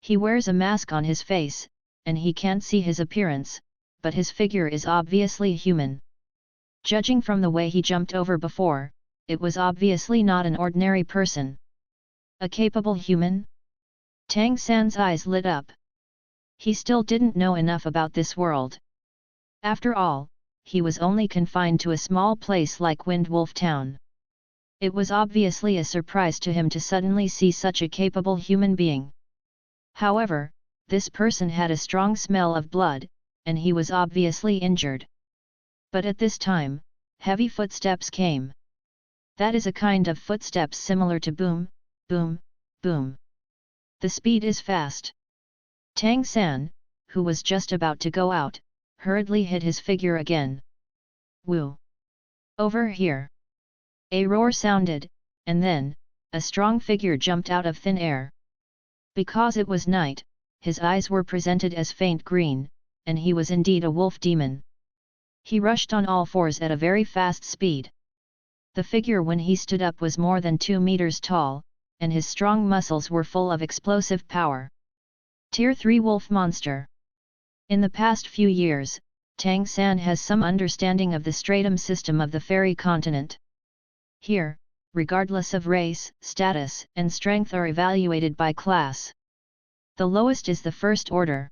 S1: He wears a mask on his face, and he can't see his appearance, but his figure is obviously human. Judging from the way he jumped over before, it was obviously not an ordinary person. A capable human? Tang San's eyes lit up. He still didn't know enough about this world. After all, he was only confined to a small place like Wind Wolf Town. It was obviously a surprise to him to suddenly see such a capable human being. However, this person had a strong smell of blood, and he was obviously injured. But at this time, heavy footsteps came. That is a kind of footsteps similar to boom, boom, boom. The speed is fast. Tang San, who was just about to go out, hurriedly hid his figure again. Woo! Over here! A roar sounded, and then, a strong figure jumped out of thin air. Because it was night, his eyes were presented as faint green, and he was indeed a wolf demon. He rushed on all fours at a very fast speed. The figure when he stood up was more than 2 meters tall, and his strong muscles were full of explosive power. Tier 3 Wolf Monster. In the past few years, Tang San has some understanding of the stratum system of the fairy continent. Here, regardless of race, status, and strength are evaluated by class. The lowest is the first order.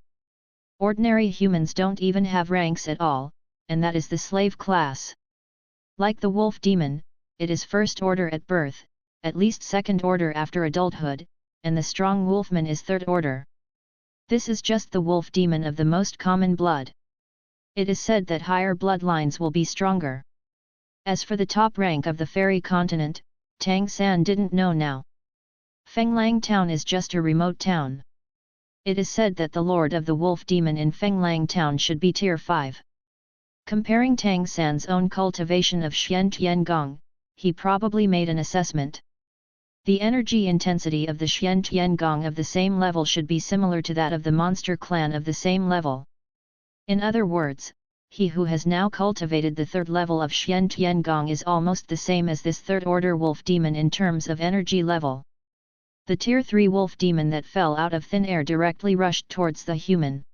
S1: Ordinary humans don't even have ranks at all, and that is the slave class. Like the wolf demon, it is first order at birth, at least second order after adulthood, and the strong wolfman is third order. This is just the wolf demon of the most common blood. It is said that higher bloodlines will be stronger. As for the top rank of the fairy continent, Tang San didn't know now. Fenglang Town is just a remote town. It is said that the lord of the wolf demon in Fenglang Town should be tier 5. Comparing Tang San's own cultivation of Xian Tiangong, he probably made an assessment. The energy intensity of the Xian Tiangong of the same level should be similar to that of the monster clan of the same level. In other words, he who has now cultivated the third level of Xian Tiangong is almost the same as this third order wolf demon in terms of energy level. The tier 3 wolf demon that fell out of thin air directly rushed towards the human.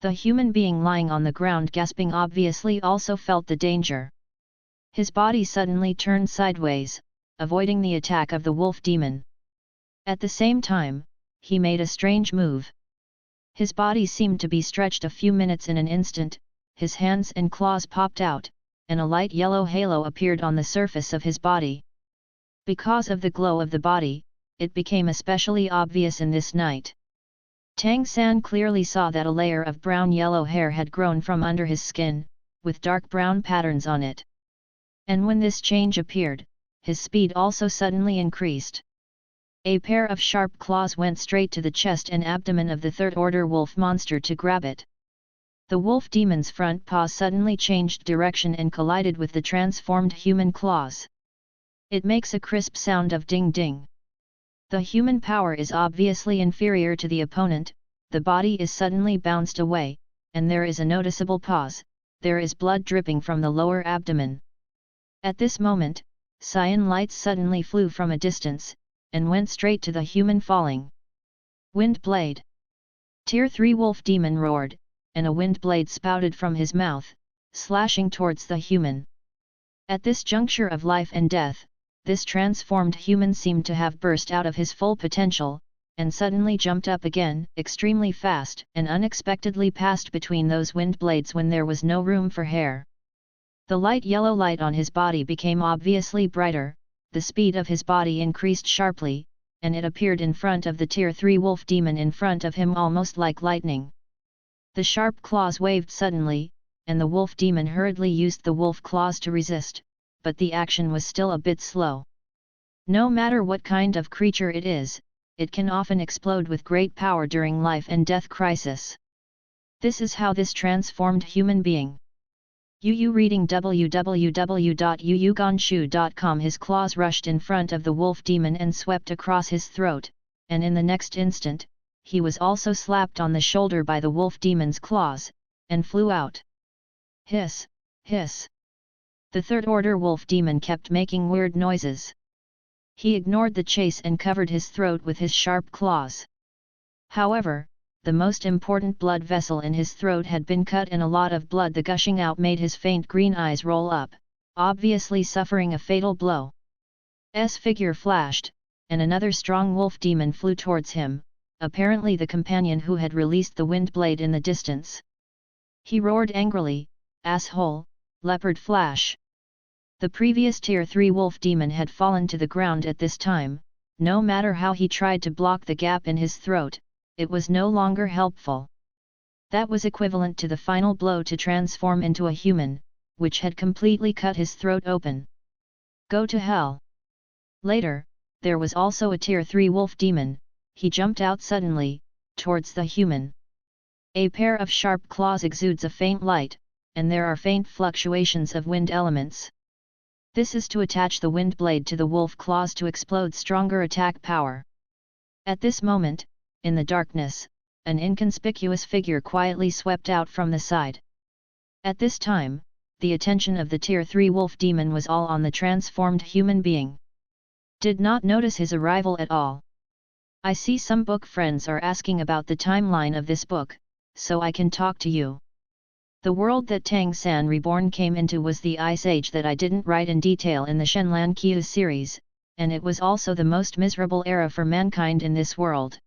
S1: The human being lying on the ground gasping obviously also felt the danger. His body suddenly turned sideways, avoiding the attack of the wolf demon. At the same time, he made a strange move. His body seemed to be stretched a few minutes in an instant, his hands and claws popped out, and a light yellow halo appeared on the surface of his body. Because of the glow of the body, it became especially obvious in this night. Tang San clearly saw that a layer of brown-yellow hair had grown from under his skin, with dark brown patterns on it. And when this change appeared, his speed also suddenly increased. A pair of sharp claws went straight to the chest and abdomen of the third-order wolf monster to grab it. The wolf demon's front paw suddenly changed direction and collided with the transformed human claws. It makes a crisp sound of ding-ding. The human power is obviously inferior to the opponent, the body is suddenly bounced away, and there is a noticeable pause, there is blood dripping from the lower abdomen. At this moment, cyan lights suddenly flew from a distance, and went straight to the human falling. Wind blade. Tier 3 wolf demon roared, and a wind blade spouted from his mouth, slashing towards the human. At this juncture of life and death, this transformed human seemed to have burst out of his full potential, and suddenly jumped up again, extremely fast, and unexpectedly passed between those wind blades when there was no room for hair. The light yellow light on his body became obviously brighter, the speed of his body increased sharply, and it appeared in front of the Tier 3 wolf demon in front of him almost like lightning. The sharp claws waved suddenly, and the wolf demon hurriedly used the wolf claws to resist, but the action was still a bit slow. No matter what kind of creature it is, it can often explode with great power during life and death crisis. This is how this transformed human being. Reading www.yuyuganshu.com. His claws rushed in front of the wolf demon and swept across his throat, and in the next instant, he was also slapped on the shoulder by the wolf demon's claws, and flew out. Hiss, hiss. The third-order wolf demon kept making weird noises. He ignored the chase and covered his throat with his sharp claws. However, the most important blood vessel in his throat had been cut, and a lot of blood gushing out made his faint green eyes roll up, obviously suffering a fatal blow. S figure flashed, and another strong wolf demon flew towards him, apparently the companion who had released the wind blade in the distance. He roared angrily, "Asshole, leopard flash!" The previous Tier 3 wolf demon had fallen to the ground at this time. No matter how he tried to block the gap in his throat, it was no longer helpful. That was equivalent to the final blow to transform into a human, which had completely cut his throat open. Go to hell! Later, there was also a Tier 3 wolf demon. He jumped out suddenly, towards the human. A pair of sharp claws exudes a faint light, and there are faint fluctuations of wind elements. This is to attach the wind blade to the wolf claws to explode stronger attack power. At this moment, in the darkness, an inconspicuous figure quietly swept out from the side. At this time, the attention of the Tier 3 wolf demon was all on the transformed human being. Did not notice his arrival at all. I see some book friends are asking about the timeline of this book, so I can talk to you. The world that Tang-san Reborn came into was the Ice Age that I didn't write in detail in the Shenlan Qiu series, and it was also the most miserable era for mankind in this world.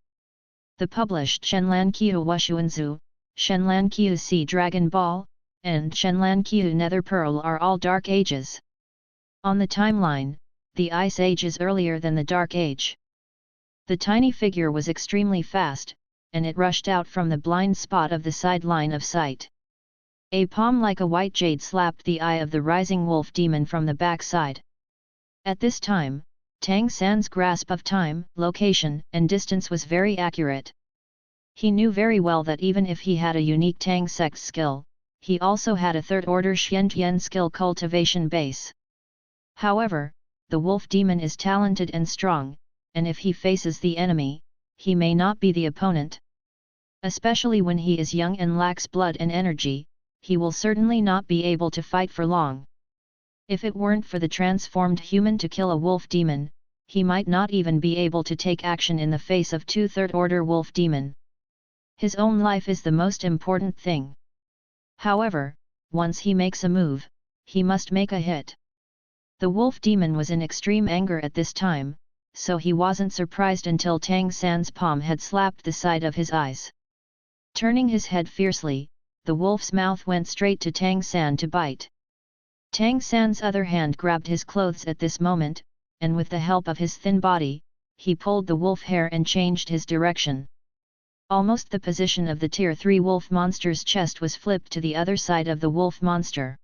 S1: The published Shenlan Qiu Wushuanzu, Shenlan Qiu Sea Dragon Ball, and Shenlan Qiu Nether Pearl are all Dark Ages. On the timeline, the Ice Age is earlier than the Dark Age. The tiny figure was extremely fast, and it rushed out from the blind spot of the sideline of sight. A palm like a white jade slapped the eye of the rising wolf demon from the backside. At this time, Tang San's grasp of time, location, and distance was very accurate. He knew very well that even if he had a unique Tang sex skill, he also had a third-order Xiantian skill cultivation base. However, the wolf demon is talented and strong, and if he faces the enemy, he may not be the opponent. Especially when he is young and lacks blood and energy, he will certainly not be able to fight for long. If it weren't for the transformed human to kill a wolf demon, he might not even be able to take action in the face of two third-order wolf demon. His own life is the most important thing. However, once he makes a move, he must make a hit. The wolf demon was in extreme anger at this time, so he wasn't surprised until Tang San's palm had slapped the side of his eyes. Turning his head fiercely, the wolf's mouth went straight to Tang San to bite. Tang San's other hand grabbed his clothes at this moment, and with the help of his thin body, he pulled the wolf hair and changed his direction. Almost the position of the Tier 3 wolf monster's chest was flipped to the other side of the wolf monster.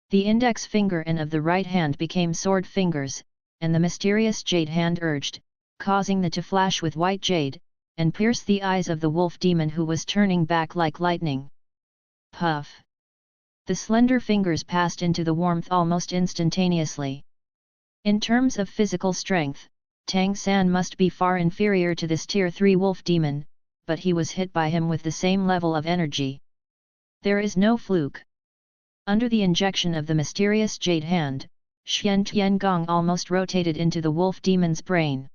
S1: The index finger and of the right hand became sword fingers, and the mysterious jade hand urged, causing the to flash with white jade, and pierce the eyes of the wolf demon who was turning back like lightning. Puff! The slender fingers passed into the warmth almost instantaneously. In terms of physical strength, Tang San must be far inferior to this Tier 3 wolf demon, but he was hit by him with the same level of energy. There is no fluke. Under the injection of the mysterious jade hand, Xian Tiangong almost rotated into the wolf demon's brain.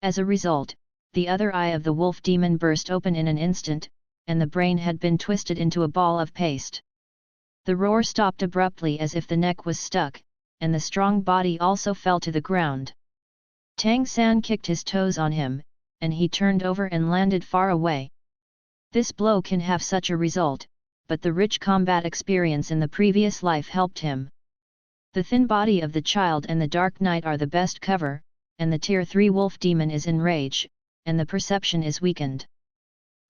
S1: As a result, the other eye of the wolf demon burst open in an instant, and the brain had been twisted into a ball of paste. The roar stopped abruptly as if the neck was stuck, and the strong body also fell to the ground. Tang San kicked his toes on him, and he turned over and landed far away. This blow can have such a result, but the rich combat experience in the previous life helped him. The thin body of the child and the dark night are the best cover, and the Tier 3 wolf demon is in rage, and the perception is weakened.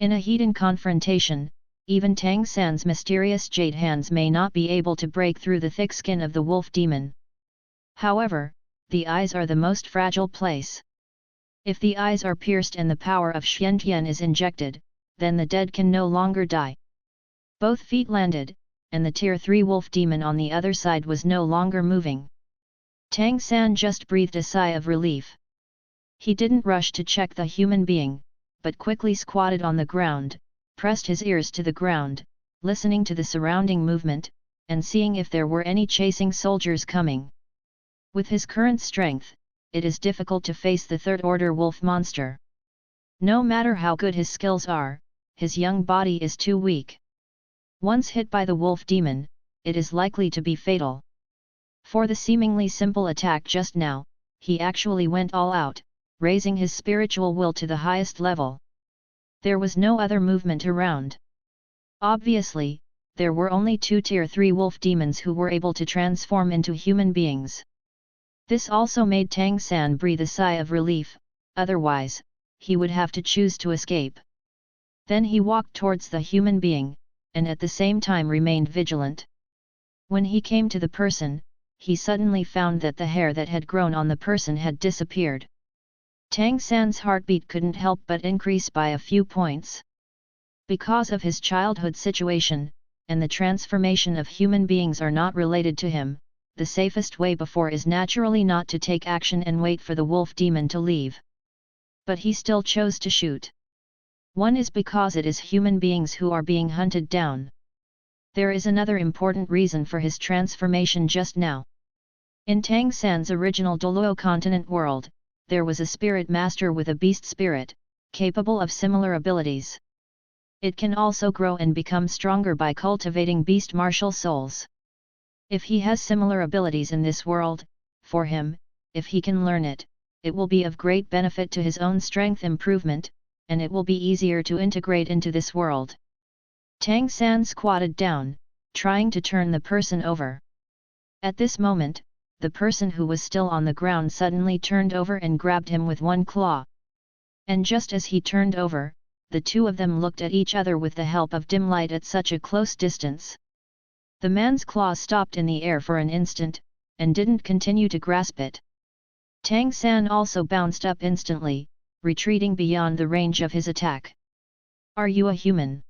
S1: In a heated confrontation, even Tang San's mysterious jade hands may not be able to break through the thick skin of the wolf demon. However, the eyes are the most fragile place. If the eyes are pierced and the power of Xiantian is injected, then the dead can no longer die. Both feet landed, and the Tier 3 wolf demon on the other side was no longer moving. Tang San just breathed a sigh of relief. He didn't rush to check the human being, but quickly squatted on the ground, pressed his ears to the ground, listening to the surrounding movement, and seeing if there were any chasing soldiers coming. With his current strength, it is difficult to face the third-order wolf monster. No matter how good his skills are, his young body is too weak. Once hit by the wolf demon, it is likely to be fatal. For the seemingly simple attack just now, he actually went all out, raising his spiritual will to the highest level. There was no other movement around. Obviously, there were only 2 Tier 3 wolf demons who were able to transform into human beings. This also made Tang San breathe a sigh of relief, otherwise, he would have to choose to escape. Then he walked towards the human being, and at the same time remained vigilant. When he came to the person, he suddenly found that the hair that had grown on the person had disappeared. Tang San's heartbeat couldn't help but increase by a few points. Because of his childhood situation, and the transformation of human beings are not related to him, the safest way before is naturally not to take action and wait for the wolf demon to leave. But he still chose to shoot. One is because it is human beings who are being hunted down. There is another important reason for his transformation just now. In Tang San's original Douluo continent world, there was a spirit master with a beast spirit, capable of similar abilities. It can also grow and become stronger by cultivating beast martial souls. If he has similar abilities in this world, for him, if he can learn it, it will be of great benefit to his own strength improvement, and it will be easier to integrate into this world. Tang San squatted down, trying to turn the person over. At this moment, the person who was still on the ground suddenly turned over and grabbed him with one claw. And just as he turned over, the two of them looked at each other with the help of dim light at such a close distance. The man's claws stopped in the air for an instant, and didn't continue to grasp it. Tang San also bounced up instantly, retreating beyond the range of his attack. "Are you a human?"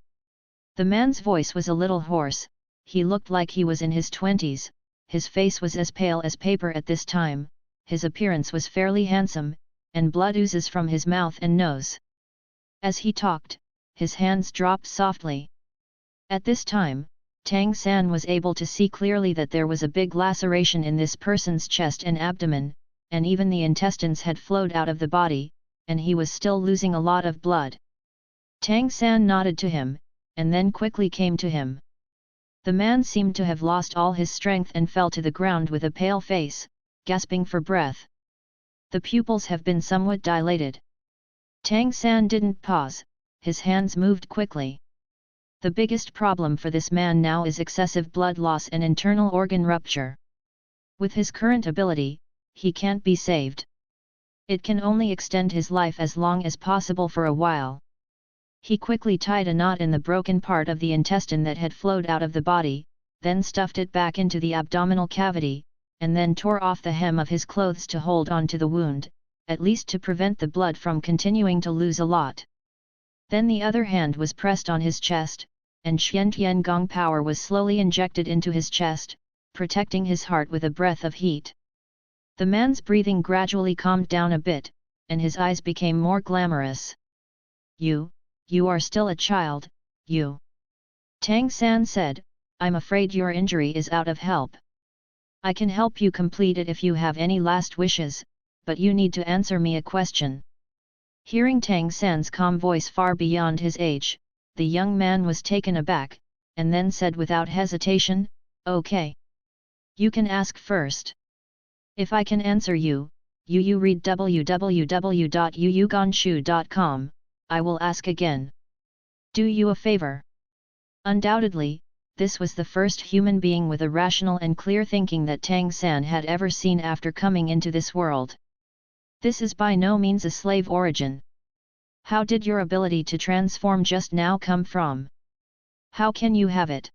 S1: The man's voice was a little hoarse. He looked like he was in his 20s, his face was as pale as paper at this time, his appearance was fairly handsome, and blood oozes from his mouth and nose. As he talked, his hands dropped softly. At this time, Tang San was able to see clearly that there was a big laceration in this person's chest and abdomen, and even the intestines had flowed out of the body, and he was still losing a lot of blood. Tang San nodded to him, and then quickly came to him. The man seemed to have lost all his strength and fell to the ground with a pale face, gasping for breath. The pupils have been somewhat dilated. Tang San didn't pause, his hands moved quickly. The biggest problem for this man now is excessive blood loss and internal organ rupture. With his current ability, he can't be saved. It can only extend his life as long as possible for a while. He quickly tied a knot in the broken part of the intestine that had flowed out of the body, then stuffed it back into the abdominal cavity, and then tore off the hem of his clothes to hold on to the wound, at least to prevent the blood from continuing to lose a lot. Then the other hand was pressed on his chest, and Xiantian Gong power was slowly injected into his chest, protecting his heart with a breath of heat. The man's breathing gradually calmed down a bit, and his eyes became more glamorous. You are still a child, you." Tang San said, "I'm afraid your injury is out of help. I can help you complete it if you have any last wishes, but you need to answer me a question." Hearing Tang San's calm voice far beyond his age, the young man was taken aback, and then said without hesitation, "Okay. You can ask first. If I can answer you, you read www.yuyuganshu.com, I will ask again. Do you a favor." Undoubtedly, this was the first human being with a rational and clear thinking that Tang San had ever seen after coming into this world. This is by no means a slave origin. How did your ability to transform just now come from? How can you have it?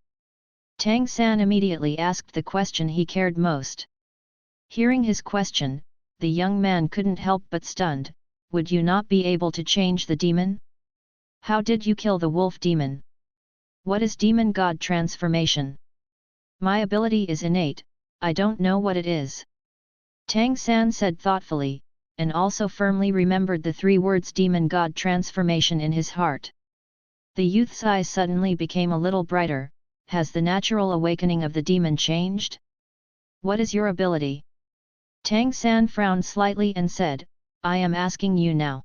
S1: Tang San immediately asked the question he cared most. Hearing his question, the young man couldn't help but stunned. Would you not be able to change the demon? How did you kill the wolf demon? What is demon god transformation? My ability is innate, I don't know what it is. Tang San said thoughtfully, and also firmly remembered the 3 words demon god transformation in his heart. The youth's eyes suddenly became a little brighter. Has the natural awakening of the demon changed? What is your ability? Tang San frowned slightly and said, I am asking you now.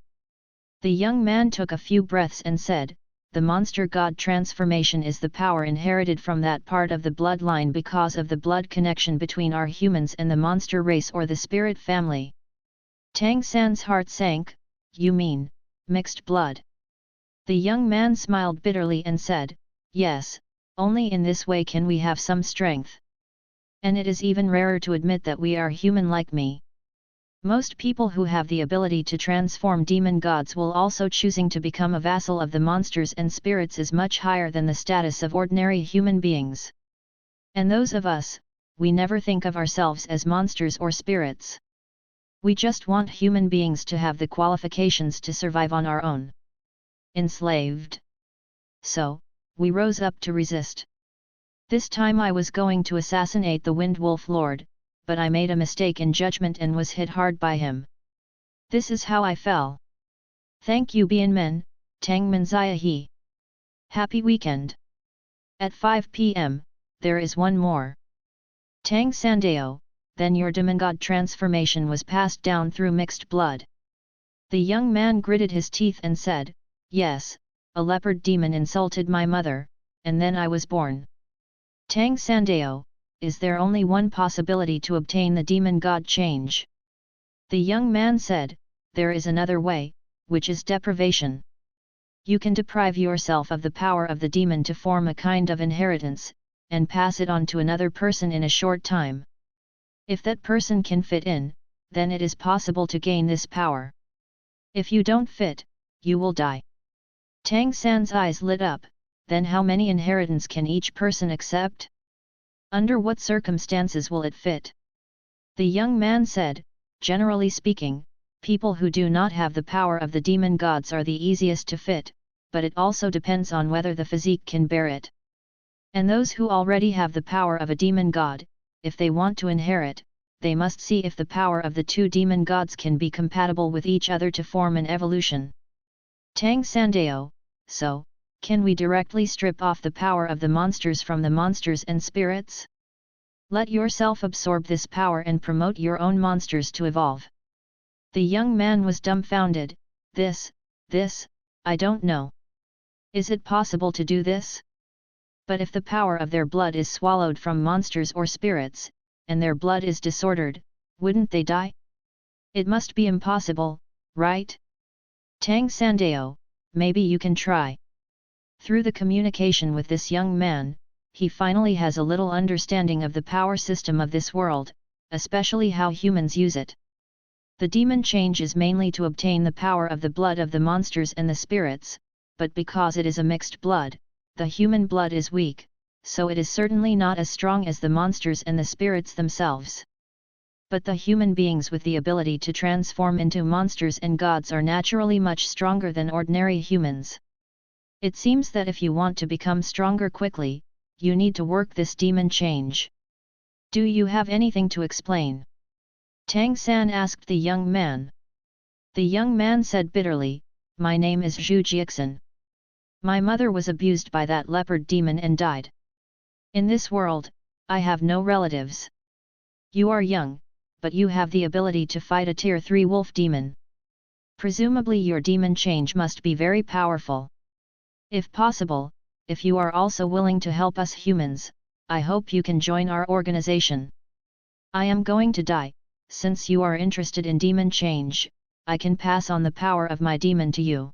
S1: The young man took a few breaths and said, the monster god transformation is the power inherited from that part of the bloodline because of the blood connection between our humans and the monster race or the spirit family. Tang San's heart sank. You mean, mixed blood? The young man smiled bitterly and said, yes, only in this way can we have some strength. And it is even rarer to admit that we are human like me. Most people who have the ability to transform demon gods will also choosing to become a vassal of the monsters and spirits is much higher than the status of ordinary human beings. And those of us, we never think of ourselves as monsters or spirits. We just want human beings to have the qualifications to survive on our own. Enslaved. So, we rose up to resist. This time I was going to assassinate the Wind Wolf Lord, but I made a mistake in judgment and was hit hard by him. This is how I fell. Thank you Bianmen, Tang Manziahe. Happy weekend. At 5 p.m., there is one more. Tang Sandeo, then your demigod transformation was passed down through mixed blood. The young man gritted his teeth and said, yes, a leopard demon insulted my mother, and then I was born. Tang Sandeo, is there only one possibility to obtain the demon god change? The young man said, there is another way, which is deprivation. You can deprive yourself of the power of the demon to form a kind of inheritance, and pass it on to another person in a short time. If that person can fit in, then it is possible to gain this power. If you don't fit, you will die. Tang San's eyes lit up, then how many inheritance can each person accept? Under what circumstances will it fit? The young man said, generally speaking, people who do not have the power of the demon gods are the easiest to fit, but it also depends on whether the physique can bear it. And those who already have the power of a demon god, if they want to inherit, they must see if the power of the 2 demon gods can be compatible with each other to form an evolution. Tang Sandeo, so, can we directly strip off the power of the monsters from the monsters and spirits? Let yourself absorb this power and promote your own monsters to evolve. The young man was dumbfounded. This, I don't know. Is it possible to do this? But if the power of their blood is swallowed from monsters or spirits, and their blood is disordered, wouldn't they die? It must be impossible, right? Tang Sandeo, maybe you can try. Through the communication with this young man, he finally has a little understanding of the power system of this world, especially how humans use it. The demon change is mainly to obtain the power of the blood of the monsters and the spirits, but because it is a mixed blood, the human blood is weak, so it is certainly not as strong as the monsters and the spirits themselves. But the human beings with the ability to transform into monsters and gods are naturally much stronger than ordinary humans. It seems that if you want to become stronger quickly, you need to work this demon change. Do you have anything to explain? Tang San asked the young man. The young man said bitterly, my name is Zhu Jiexin. My mother was abused by that leopard demon and died. In this world, I have no relatives. You are young, but you have the ability to fight a tier 3 wolf demon. Presumably your demon change must be very powerful. If possible, if you are also willing to help us humans, I hope you can join our organization. I am going to die, since you are interested in demon change, I can pass on the power of my demon to you.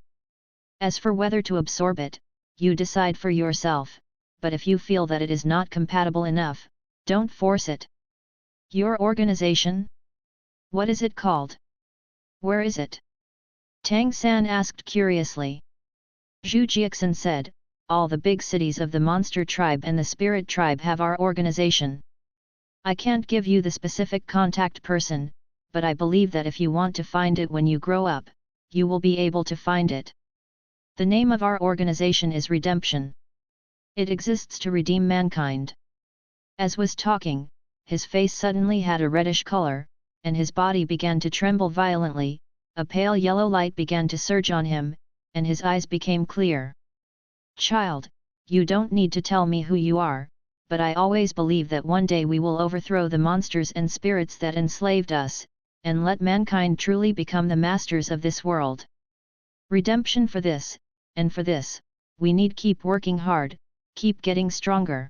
S1: As for whether to absorb it, you decide for yourself, but if you feel that it is not compatible enough, don't force it. Your organization? What is it called? Where is it? Tang San asked curiously. Zhu Jiaxin said, all the big cities of the monster tribe and the spirit tribe have our organization. I can't give you the specific contact person, but I believe that if you want to find it when you grow up, you will be able to find it. The name of our organization is Redemption. It exists to redeem mankind. As was talking, his face suddenly had a reddish color, and his body began to tremble violently, a pale yellow light began to surge on him, and his eyes became clear. Child, you don't need to tell me who you are, but I always believe that one day we will overthrow the monsters and spirits that enslaved us, and let mankind truly become the masters of this world. Redemption for this, and for this, we need keep working hard, keep getting stronger.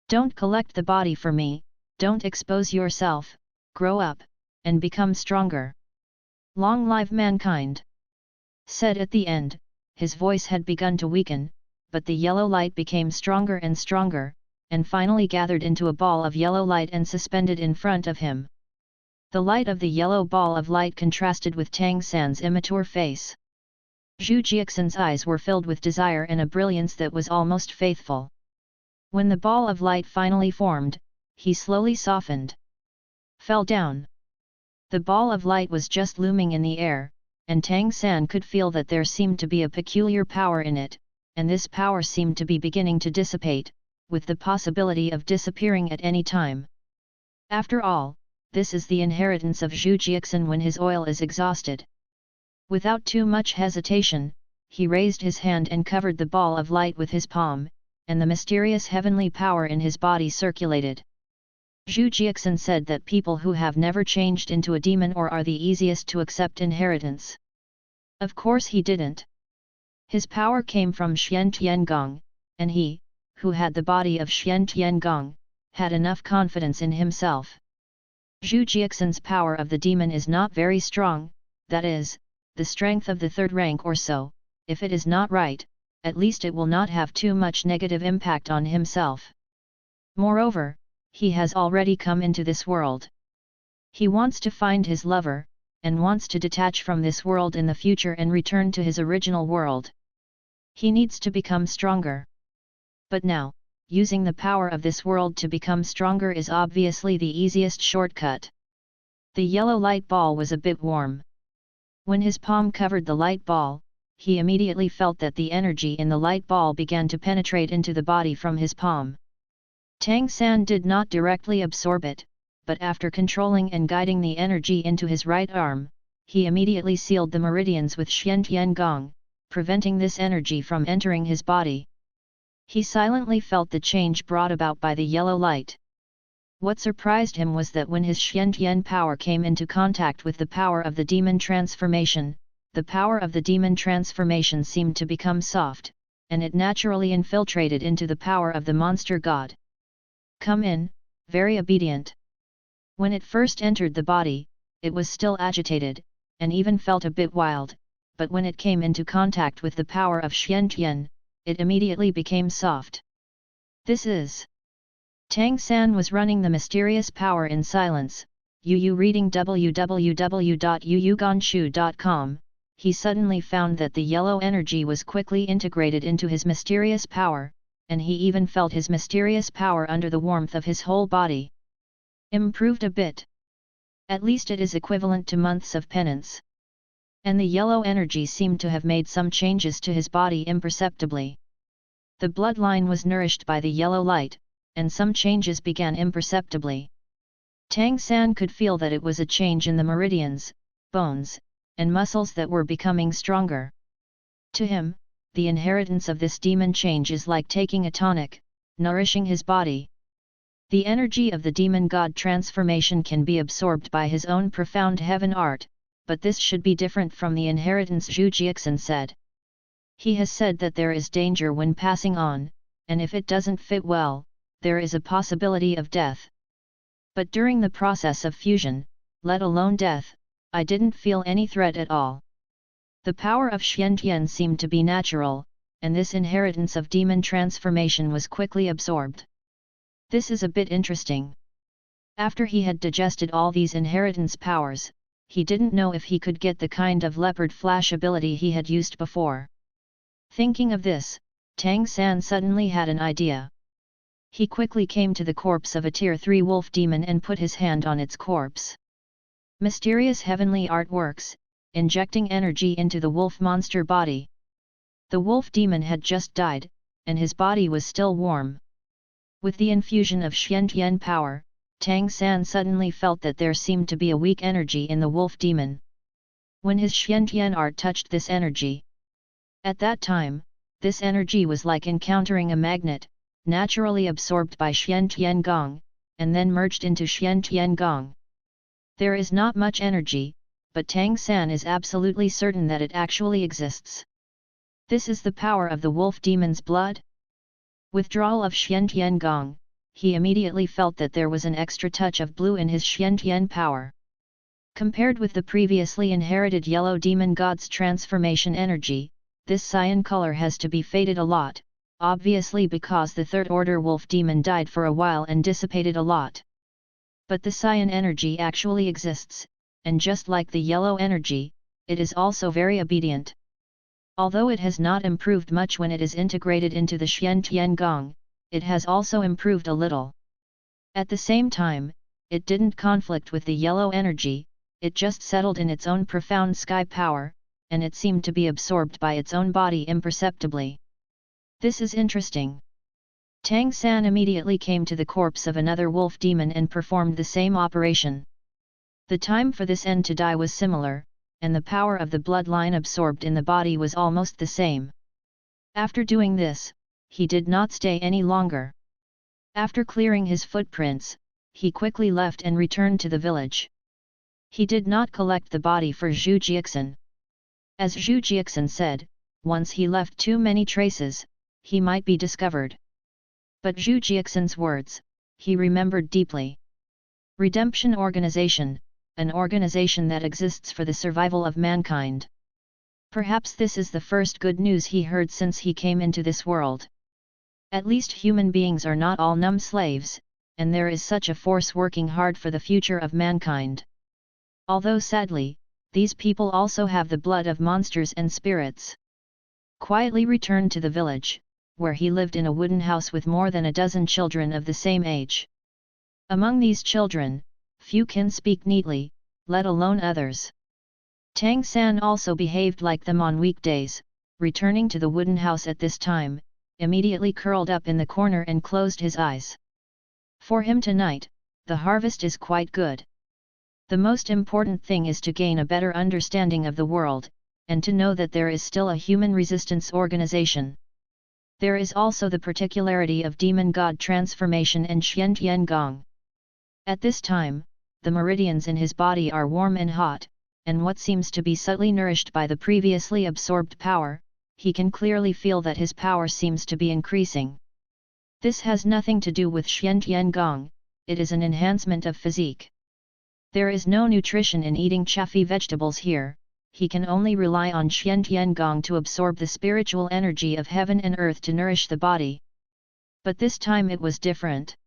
S1: Don't collect the body for me, don't expose yourself, grow up, and become stronger. Long live mankind! Said at the end, his voice had begun to weaken, but the yellow light became stronger and stronger, and finally gathered into a ball of yellow light and suspended in front of him. The light of the yellow ball of light contrasted with Tang San's immature face. Zhu Jiaxin's eyes were filled with desire and a brilliance that was almost faithful. When the ball of light finally formed, he slowly softened. Fell down. The ball of light was just looming in the air, and Tang San could feel that there seemed to be a peculiar power in it, and this power seemed to be beginning to dissipate, with the possibility of disappearing at any time. After all, this is the inheritance of Zhu Jiaxin when his oil is exhausted. Without too much hesitation, he raised his hand and covered the ball of light with his palm, and the mysterious heavenly power in his body circulated. Zhu Jiaxin said that people who have never changed into a demon or are the easiest to accept inheritance. Of course he didn't. His power came from Xian Tiangong, and he, who had the body of Xian Tiangong, had enough confidence in himself. Zhu Jiaxin's power of the demon is not very strong, that is, the strength of the third rank or so. If it is not right, at least it will not have too much negative impact on himself. Moreover, he has already come into this world. He wants to find his lover, and wants to detach from this world in the future and return to his original world. He needs to become stronger. But now, using the power of this world to become stronger is obviously the easiest shortcut. The yellow light ball was a bit warm. When his palm covered the light ball, he immediately felt that the energy in the light ball began to penetrate into the body from his palm. Tang San did not directly absorb it, but after controlling and guiding the energy into his right arm, he immediately sealed the meridians with Xian Tiangong, preventing this energy from entering his body. He silently felt the change brought about by the yellow light. What surprised him was that when his Xian Tian power came into contact with the power of the demon transformation, the power of the demon transformation seemed to become soft, and it naturally infiltrated into the power of the monster god. Come in, very obedient. When it first entered the body, it was still agitated, and even felt a bit wild, but when it came into contact with the power of Xian Tian, it immediately became soft. This is... Tang San was running the mysterious power in silence. Reading www.yuyuganshu.com, he suddenly found that the yellow energy was quickly integrated into his mysterious power, and he even felt his mysterious power under the warmth of his whole body. Improved a bit. At least it is equivalent to months of penance. And the yellow energy seemed to have made some changes to his body imperceptibly. The bloodline was nourished by the yellow light, and some changes began imperceptibly. Tang San could feel that it was a change in the meridians, bones, and muscles that were becoming stronger. To him, the inheritance of this demon change is like taking a tonic, nourishing his body. The energy of the demon god transformation can be absorbed by his own profound heaven art, but this should be different from the inheritance, Zhu Jiaxin said. He has said that there is danger when passing on, and if it doesn't fit well, there is a possibility of death. But during the process of fusion, let alone death, I didn't feel any threat at all. The power of Xiantian seemed to be natural, and this inheritance of demon transformation was quickly absorbed. This is a bit interesting. After he had digested all these inheritance powers, he didn't know if he could get the kind of leopard flash ability he had used before. Thinking of this, Tang San suddenly had an idea. He quickly came to the corpse of a Tier 3 wolf demon and put his hand on its corpse. Mysterious heavenly artworks, injecting energy into the wolf monster body. The wolf demon had just died, and his body was still warm. With the infusion of Xiantian power, Tang San suddenly felt that there seemed to be a weak energy in the wolf demon. When his Xiantian art touched this energy, at that time, this energy was like encountering a magnet, naturally absorbed by Xiantian Gong, and then merged into Xiantian Gong. There is not much energy, but Tang San is absolutely certain that it actually exists. This is the power of the wolf demon's blood? Withdrawal of Xiantian Gong, he immediately felt that there was an extra touch of blue in his Xiantian power. Compared with the previously inherited yellow demon god's transformation energy, this cyan color has to be faded a lot, obviously because the third order wolf demon died for a while and dissipated a lot. But the cyan energy actually exists, and just like the yellow energy, it is also very obedient. Although it has not improved much when it is integrated into the Xiantian Gong, it has also improved a little. At the same time, it didn't conflict with the yellow energy, it just settled in its own profound sky power, and it seemed to be absorbed by its own body imperceptibly. This is interesting. Tang San immediately came to the corpse of another wolf demon and performed the same operation. The time for this end to die was similar, and the power of the bloodline absorbed in the body was almost the same. After doing this, he did not stay any longer. After clearing his footprints, he quickly left and returned to the village. He did not collect the body for Zhu Jiaxin. As Zhu Jiaxin said, once he left too many traces, he might be discovered. But Zhu Jiaxin's words, he remembered deeply. Redemption Organization, an organization that exists for the survival of mankind. Perhaps this is the first good news he heard since he came into this world. At least human beings are not all numb slaves, and there is such a force working hard for the future of mankind. Although sadly, these people also have the blood of monsters and spirits. Quietly returned to the village, where he lived in a wooden house with more than a dozen children of the same age. Among these children, few can speak neatly, let alone others. Tang San also behaved like them on weekdays, returning to the wooden house at this time, immediately curled up in the corner and closed his eyes. For him tonight, the harvest is quite good. The most important thing is to gain a better understanding of the world, and to know that there is still a human resistance organization. There is also the particularity of demon god transformation and Xiantian Gong. At this time, the meridians in his body are warm and hot, and what seems to be subtly nourished by the previously absorbed power, he can clearly feel that his power seems to be increasing. This has nothing to do with Xiantian Gong, it is an enhancement of physique. There is no nutrition in eating chaffy vegetables here, he can only rely on Xiantian Gong to absorb the spiritual energy of heaven and earth to nourish the body. But this time it was different.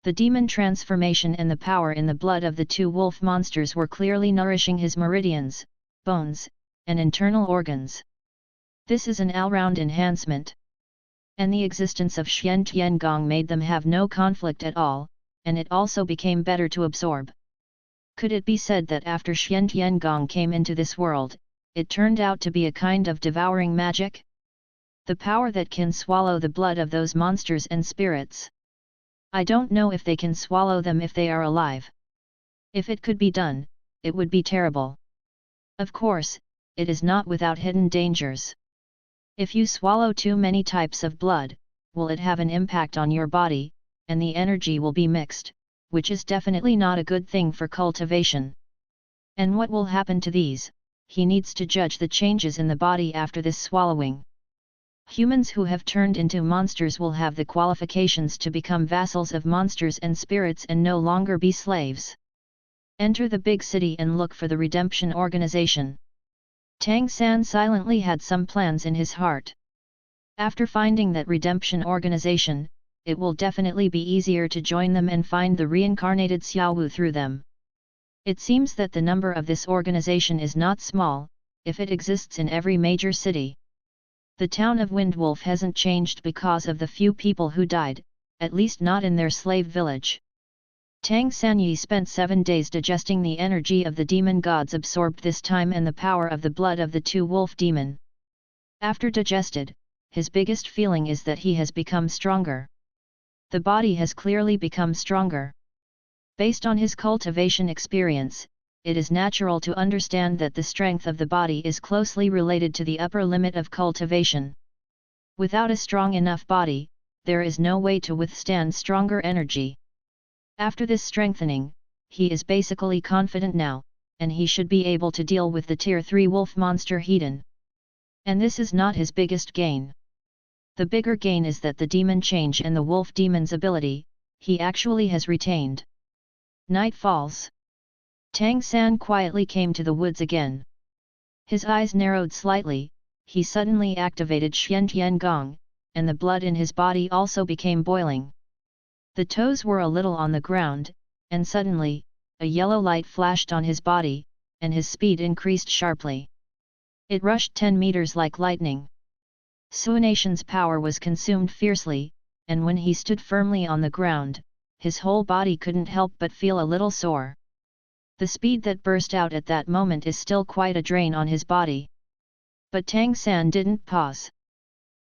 S1: The demon transformation and the power in the blood of the two wolf monsters were clearly nourishing his meridians, bones, and internal organs. This is an all-round enhancement. And the existence of Xiantian Gong made them have no conflict at all, and it also became better to absorb. Could it be said that after Xiantian Gong came into this world, it turned out to be a kind of devouring magic? The power that can swallow the blood of those monsters and spirits. I don't know if they can swallow them if they are alive. If it could be done, it would be terrible. Of course, it is not without hidden dangers. If you swallow too many types of blood, will it have an impact on your body, and the energy will be mixed, which is definitely not a good thing for cultivation. And what will happen to these? He needs to judge the changes in the body after this swallowing. Humans who have turned into monsters will have the qualifications to become vassals of monsters and spirits and no longer be slaves. Enter the big city and look for the redemption organization. Tang San silently had some plans in his heart. After finding that redemption organization, it will definitely be easier to join them and find the reincarnated Xiaowu through them. It seems that the number of this organization is not small, if it exists in every major city. The town of Windwolf hasn't changed because of the few people who died, at least not in their slave village. Tang Sanyi spent 7 days digesting the energy of the demon gods absorbed this time and the power of the blood of the 2 wolf demon. After digested, his biggest feeling is that he has become stronger. The body has clearly become stronger. Based on his cultivation experience, it is natural to understand that the strength of the body is closely related to the upper limit of cultivation. Without a strong enough body, there is no way to withstand stronger energy. After this strengthening, he is basically confident now, and he should be able to deal with the Tier 3 wolf monster Hedon. And this is not his biggest gain. The bigger gain is that the demon change and the wolf demon's ability, he actually has retained. Night falls. Tang San quietly came to the woods again. His eyes narrowed slightly, he suddenly activated Xian Gong, and the blood in his body also became boiling. The toes were a little on the ground, and suddenly, a yellow light flashed on his body, and his speed increased sharply. It rushed 10 meters like lightning. Suination's power was consumed fiercely, and when he stood firmly on the ground, his whole body couldn't help but feel a little sore. The speed that burst out at that moment is still quite a drain on his body. But Tang San didn't pause.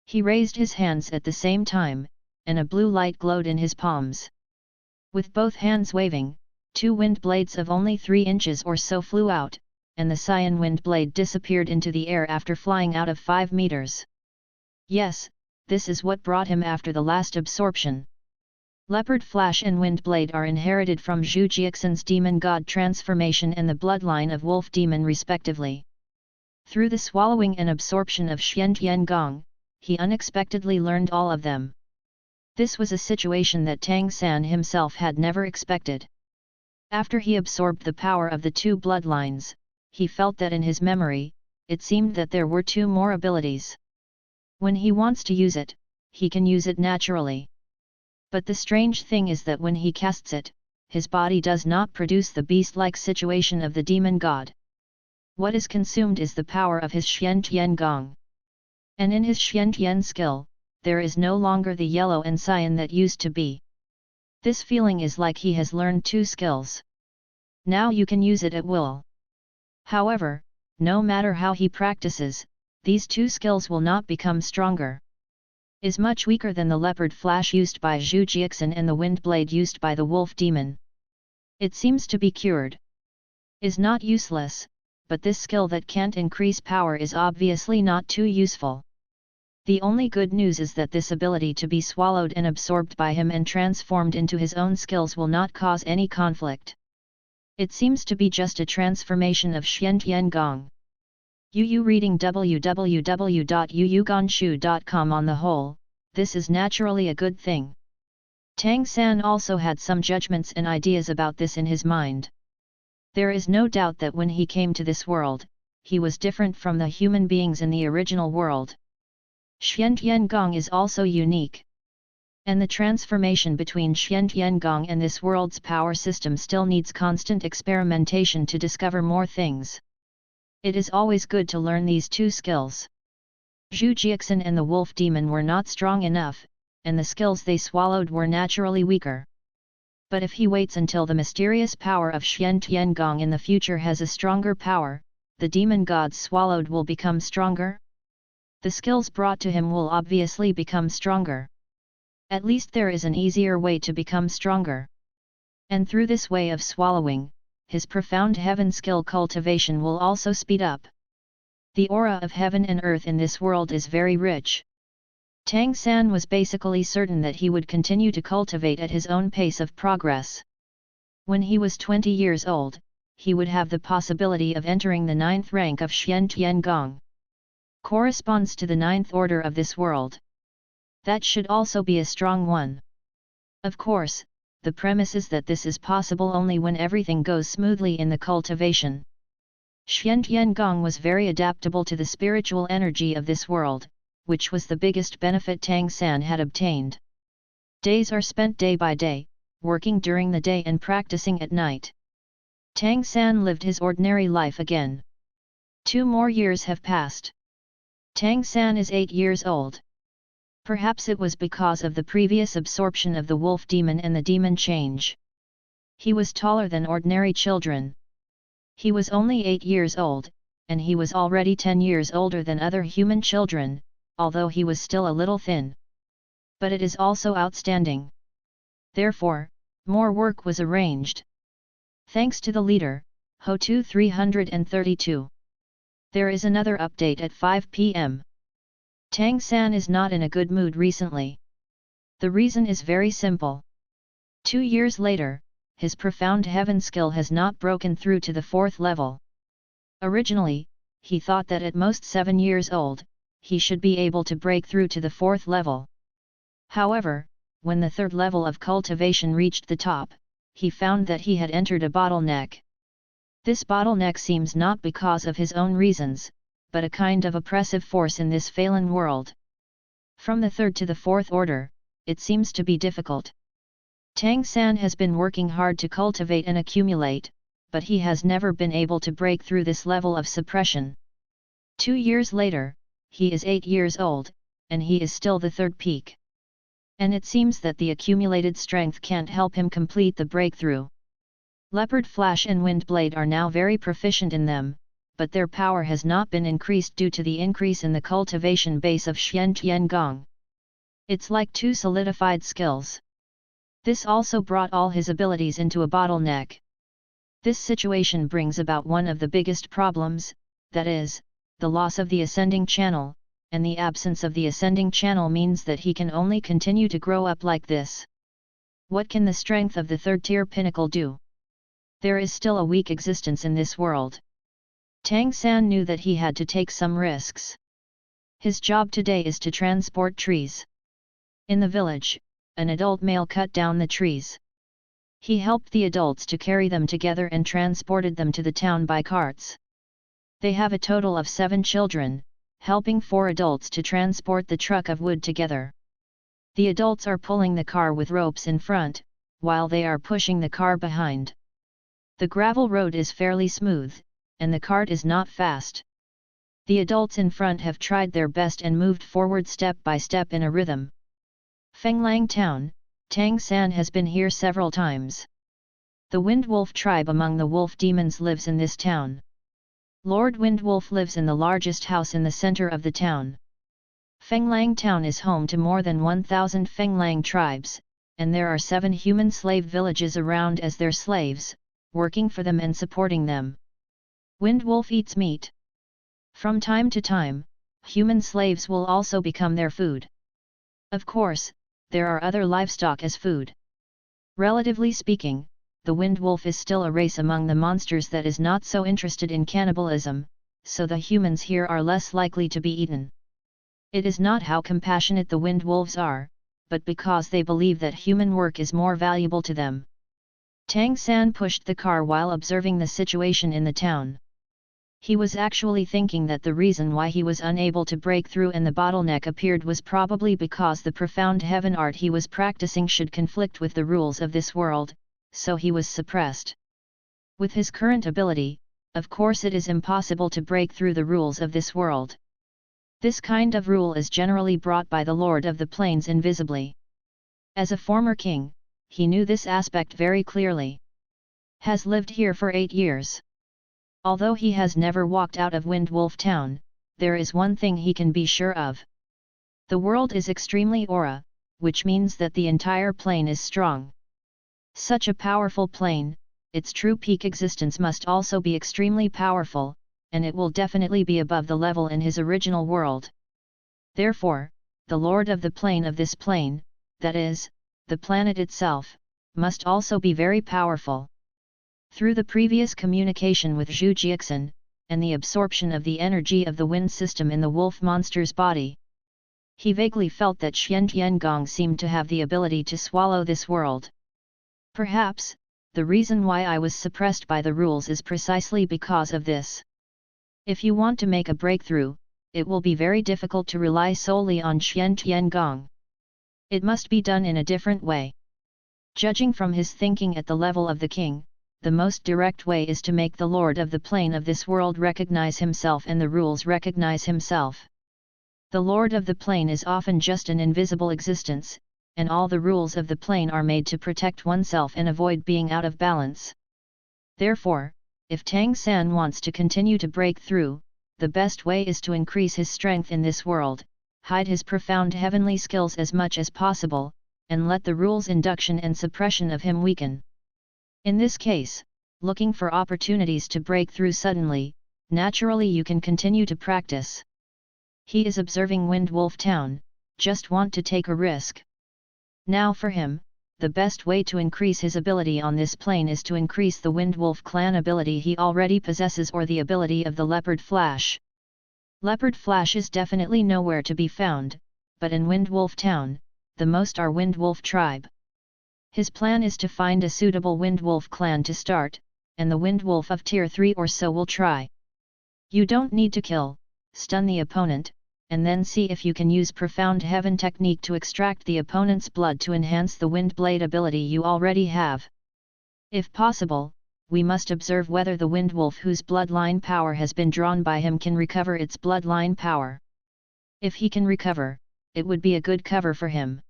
S1: He raised his hands at the same time, and a blue light glowed in his palms. With both hands waving, 2 wind blades of only 3 inches or so flew out, and the cyan wind blade disappeared into the air after flying out of 5 meters. Yes, this is what brought him after the last absorption. Leopard Flash and Wind Blade are inherited from Zhu Jiaxin's demon god transformation and the bloodline of Wolf Demon respectively. Through the swallowing and absorption of Xian Gong, he unexpectedly learned all of them. This was a situation that Tang San himself had never expected. After he absorbed the power of the 2 bloodlines, he felt that in his memory, it seemed that there were 2 more abilities. When he wants to use it, he can use it naturally. But the strange thing is that when he casts it, his body does not produce the beast-like situation of the demon god. What is consumed is the power of his Xian Gong. And in his Xian skill, there is no longer the yellow and cyan that used to be. This feeling is like he has learned 2 skills. Now you can use it at will. However, no matter how he practices, these 2 skills will not become stronger. Is much weaker than the leopard flash used by Zhu Jiaxin and the wind blade used by the wolf demon. It seems to be cured. Is not useless, but this skill that can't increase power is obviously not too useful. The only good news is that this ability to be swallowed and absorbed by him and transformed into his own skills will not cause any conflict. It seems to be just a transformation of Xian Gong. Yu reading www.yuyugonshu.com. On the whole, this is naturally a good thing. Tang San also had some judgments and ideas about this in his mind. There is no doubt that when he came to this world, he was different from the human beings in the original world. Xian Gong is also unique. And the transformation between Xian Gong and this world's power system still needs constant experimentation to discover more things. It is always good to learn these 2 skills. Zhu Jiaxin and the wolf demon were not strong enough, and the skills they swallowed were naturally weaker. But if he waits until the mysterious power of Xian Gong in the future has a stronger power, the demon gods swallowed will become stronger. The skills brought to him will obviously become stronger. At least there is an easier way to become stronger. And through this way of swallowing, his profound heaven skill cultivation will also speed up. The aura of heaven and earth in this world is very rich. Tang San was basically certain that he would continue to cultivate at his own pace of progress. When he was 20 years old, he would have the possibility of entering the 9th rank of Xian Tian Gong. Corresponds to the 9th order of this world. That should also be a strong one. Of course, the premise is that this is possible only when everything goes smoothly in the cultivation. Xian Tian Gong was very adaptable to the spiritual energy of this world, which was the biggest benefit Tang San had obtained. Days are spent day by day, working during the day and practicing at night. Tang San lived his ordinary life again. 2 more years have passed. Tang San is 8 years old. Perhaps it was because of the previous absorption of the wolf demon and the demon change. He was taller than ordinary children. He was only 8 years old, and he was already 10 years older than other human children, although he was still a little thin. But it is also outstanding. Therefore, more work was arranged. Thanks to the leader, Ho2 332. There is another update at 5 p.m. Tang San is not in a good mood recently. The reason is very simple. 2 years later, his profound heaven skill has not broken through to the 4th level. Originally, he thought that at most 7 years old, he should be able to break through to the 4th level. However, when the 3rd level of cultivation reached the top, he found that he had entered a bottleneck. This bottleneck seems not because of his own reasons, but a kind of oppressive force in this fallen world. From the 3rd to the 4th order, it seems to be difficult. Tang San has been working hard to cultivate and accumulate, but he has never been able to break through this level of suppression. 2 years later, he is 8 years old, and he is still the 3rd peak. And it seems that the accumulated strength can't help him complete the breakthrough. Leopard Flash and Windblade are now very proficient in them, but their power has not been increased due to the increase in the cultivation base of Xian Tian Gong. It's like 2 solidified skills. This also brought all his abilities into a bottleneck. This situation brings about one of the biggest problems, that is, the loss of the ascending channel, and the absence of the ascending channel means that he can only continue to grow up like this. What can the strength of the 3rd tier pinnacle do? There is still a weak existence in this world. Tang San knew that he had to take some risks. His job today is to transport trees. In the village, an adult male cut down the trees. He helped the adults to carry them together and transported them to the town by carts. They have a total of 7 children, helping 4 adults to transport the truck of wood together. The adults are pulling the car with ropes in front, while they are pushing the car behind. The gravel road is fairly smooth, and the cart is not fast. The adults in front have tried their best and moved forward step by step in a rhythm. Fenglang Town, Tang San has been here several times. The Windwolf tribe among the wolf demons lives in this town. Lord Windwolf lives in the largest house in the center of the town. Fenglang Town is home to more than 1,000 Fenglang tribes, and there are 7 human slave villages around as their slaves, working for them and supporting them. Windwolf eats meat. From time to time, human slaves will also become their food. Of course, there are other livestock as food. Relatively speaking, the Windwolf is still a race among the monsters that is not so interested in cannibalism, so the humans here are less likely to be eaten. It is not how compassionate the Windwolves are, but because they believe that human work is more valuable to them. Tang San pushed the car while observing the situation in the town. He was actually thinking that the reason why he was unable to break through and the bottleneck appeared was probably because the profound heaven art he was practicing should conflict with the rules of this world, so he was suppressed. With his current ability, of course it is impossible to break through the rules of this world. This kind of rule is generally brought by the Lord of the Plains invisibly. As a former king, he knew this aspect very clearly. Has lived here for 8 years. Although he has never walked out of Windwolf Town, there is one thing he can be sure of. The world is extremely aura, which means that the entire plane is strong. Such a powerful plane, its true peak existence must also be extremely powerful, and it will definitely be above the level in his original world. Therefore, the Lord of the plane of this plane, that is, the planet itself, must also be very powerful. Through the previous communication with Zhu Jiaxin, and the absorption of the energy of the wind system in the wolf monster's body, he vaguely felt that Xian Tiangong seemed to have the ability to swallow this world. Perhaps, the reason why I was suppressed by the rules is precisely because of this. If you want to make a breakthrough, it will be very difficult to rely solely on Xian Tiangong. It must be done in a different way. Judging from his thinking at the level of the king, the most direct way is to make the lord of the plane of this world recognize himself and the rules recognize himself. The lord of the plane is often just an invisible existence, and all the rules of the plane are made to protect oneself and avoid being out of balance. Therefore, if Tang San wants to continue to break through, the best way is to increase his strength in this world, hide his profound heavenly skills as much as possible, and let the rules' induction and suppression of him weaken. In this case, looking for opportunities to break through suddenly, naturally you can continue to practice. He is observing Wind Wolf Town, just want to take a risk. Now for him, the best way to increase his ability on this plane is to increase the Wind Wolf clan ability he already possesses or the ability of the Leopard Flash. Leopard Flash is definitely nowhere to be found, but in Wind Wolf Town, the most are Wind Wolf tribe. His plan is to find a suitable Wind Wolf clan to start, and the Wind Wolf of Tier 3 or so will try. You don't need to kill, stun the opponent, and then see if you can use Profound Heaven technique to extract the opponent's blood to enhance the Wind Blade ability you already have. If possible, we must observe whether the Wind Wolf whose bloodline power has been drawn by him can recover its bloodline power. If he can recover, it would be a good cover for him.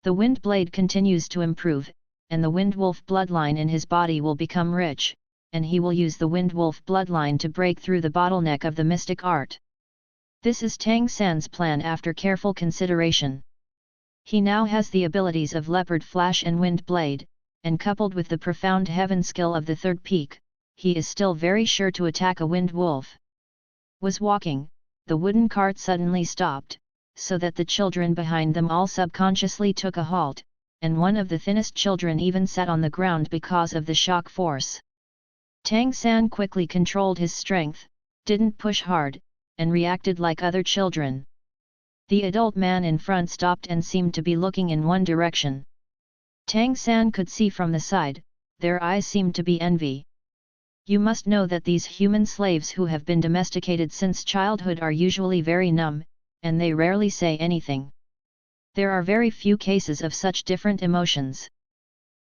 S1: The Wind Blade continues to improve, and the Wind Wolf bloodline in his body will become rich, and he will use the Wind Wolf bloodline to break through the bottleneck of the mystic art. This is Tang San's plan after careful consideration. He now has the abilities of Leopard Flash and Wind Blade, and coupled with the Profound Heaven skill of the third peak, he is still very sure to attack a Wind Wolf. Was walking, the wooden cart suddenly stopped, so that the children behind them all subconsciously took a halt, and one of the thinnest children even sat on the ground because of the shock force. Tang San quickly controlled his strength, didn't push hard, and reacted like other children. The adult man in front stopped and seemed to be looking in one direction. Tang San could see from the side, their eyes seemed to be envy. You must know that these human slaves who have been domesticated since childhood are usually very numb, and they rarely say anything. There are very few cases of such different emotions.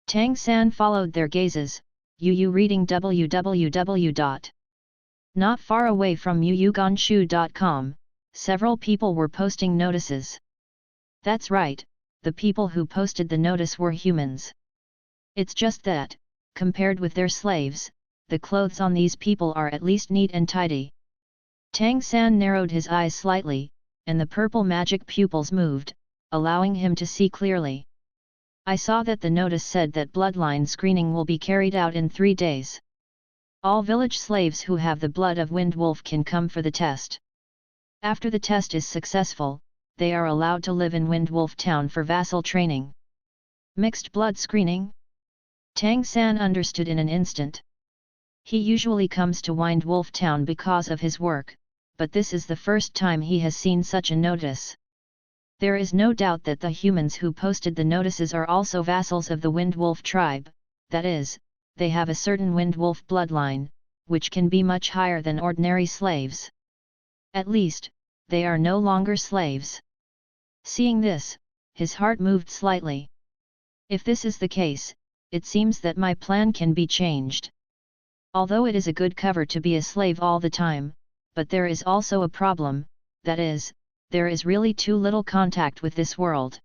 S1: Tang San followed their gazes, reading www. Not far away from yuyuganshu.com, several people were posting notices. That's right, the people who posted the notice were humans. It's just that, compared with their slaves, the clothes on these people are at least neat and tidy. Tang San narrowed his eyes slightly, and the purple magic pupils moved, allowing him to see clearly. I saw that the notice said that bloodline screening will be carried out in 3 days. All village slaves who have the blood of Wind Wolf can come for the test. After the test is successful, they are allowed to live in Wind Wolf Town for vassal training. Mixed blood screening? Tang San understood in an instant. He usually comes to Wind Wolf Town because of his work, but this is the first time he has seen such a notice. There is no doubt that the humans who posted the notices are also vassals of the Wind Wolf tribe, that is, they have a certain Wind Wolf bloodline, which can be much higher than ordinary slaves. At least, they are no longer slaves. Seeing this, his heart moved slightly. If this is the case, it seems that my plan can be changed. Although it is a good cover to be a slave all the time, but there is also a problem, that is, there is really too little contact with this world.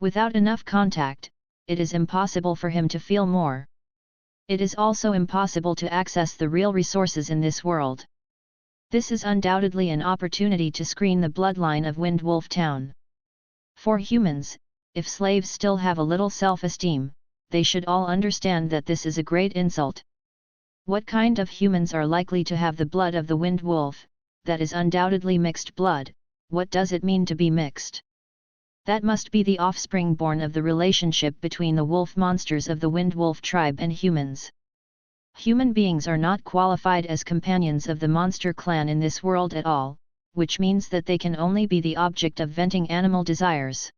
S1: Without enough contact, it is impossible for him to feel more. It is also impossible to access the real resources in this world. This is undoubtedly an opportunity to screen the bloodline of Wind Wolf Town. For humans, if slaves still have a little self-esteem, they should all understand that this is a great insult. What kind of humans are likely to have the blood of the Wind Wolf? That is undoubtedly mixed blood. What does it mean to be mixed? That must be the offspring born of the relationship between the wolf monsters of the Wind Wolf tribe and humans. Human beings are not qualified as companions of the monster clan in this world at all, which means that they can only be the object of venting animal desires.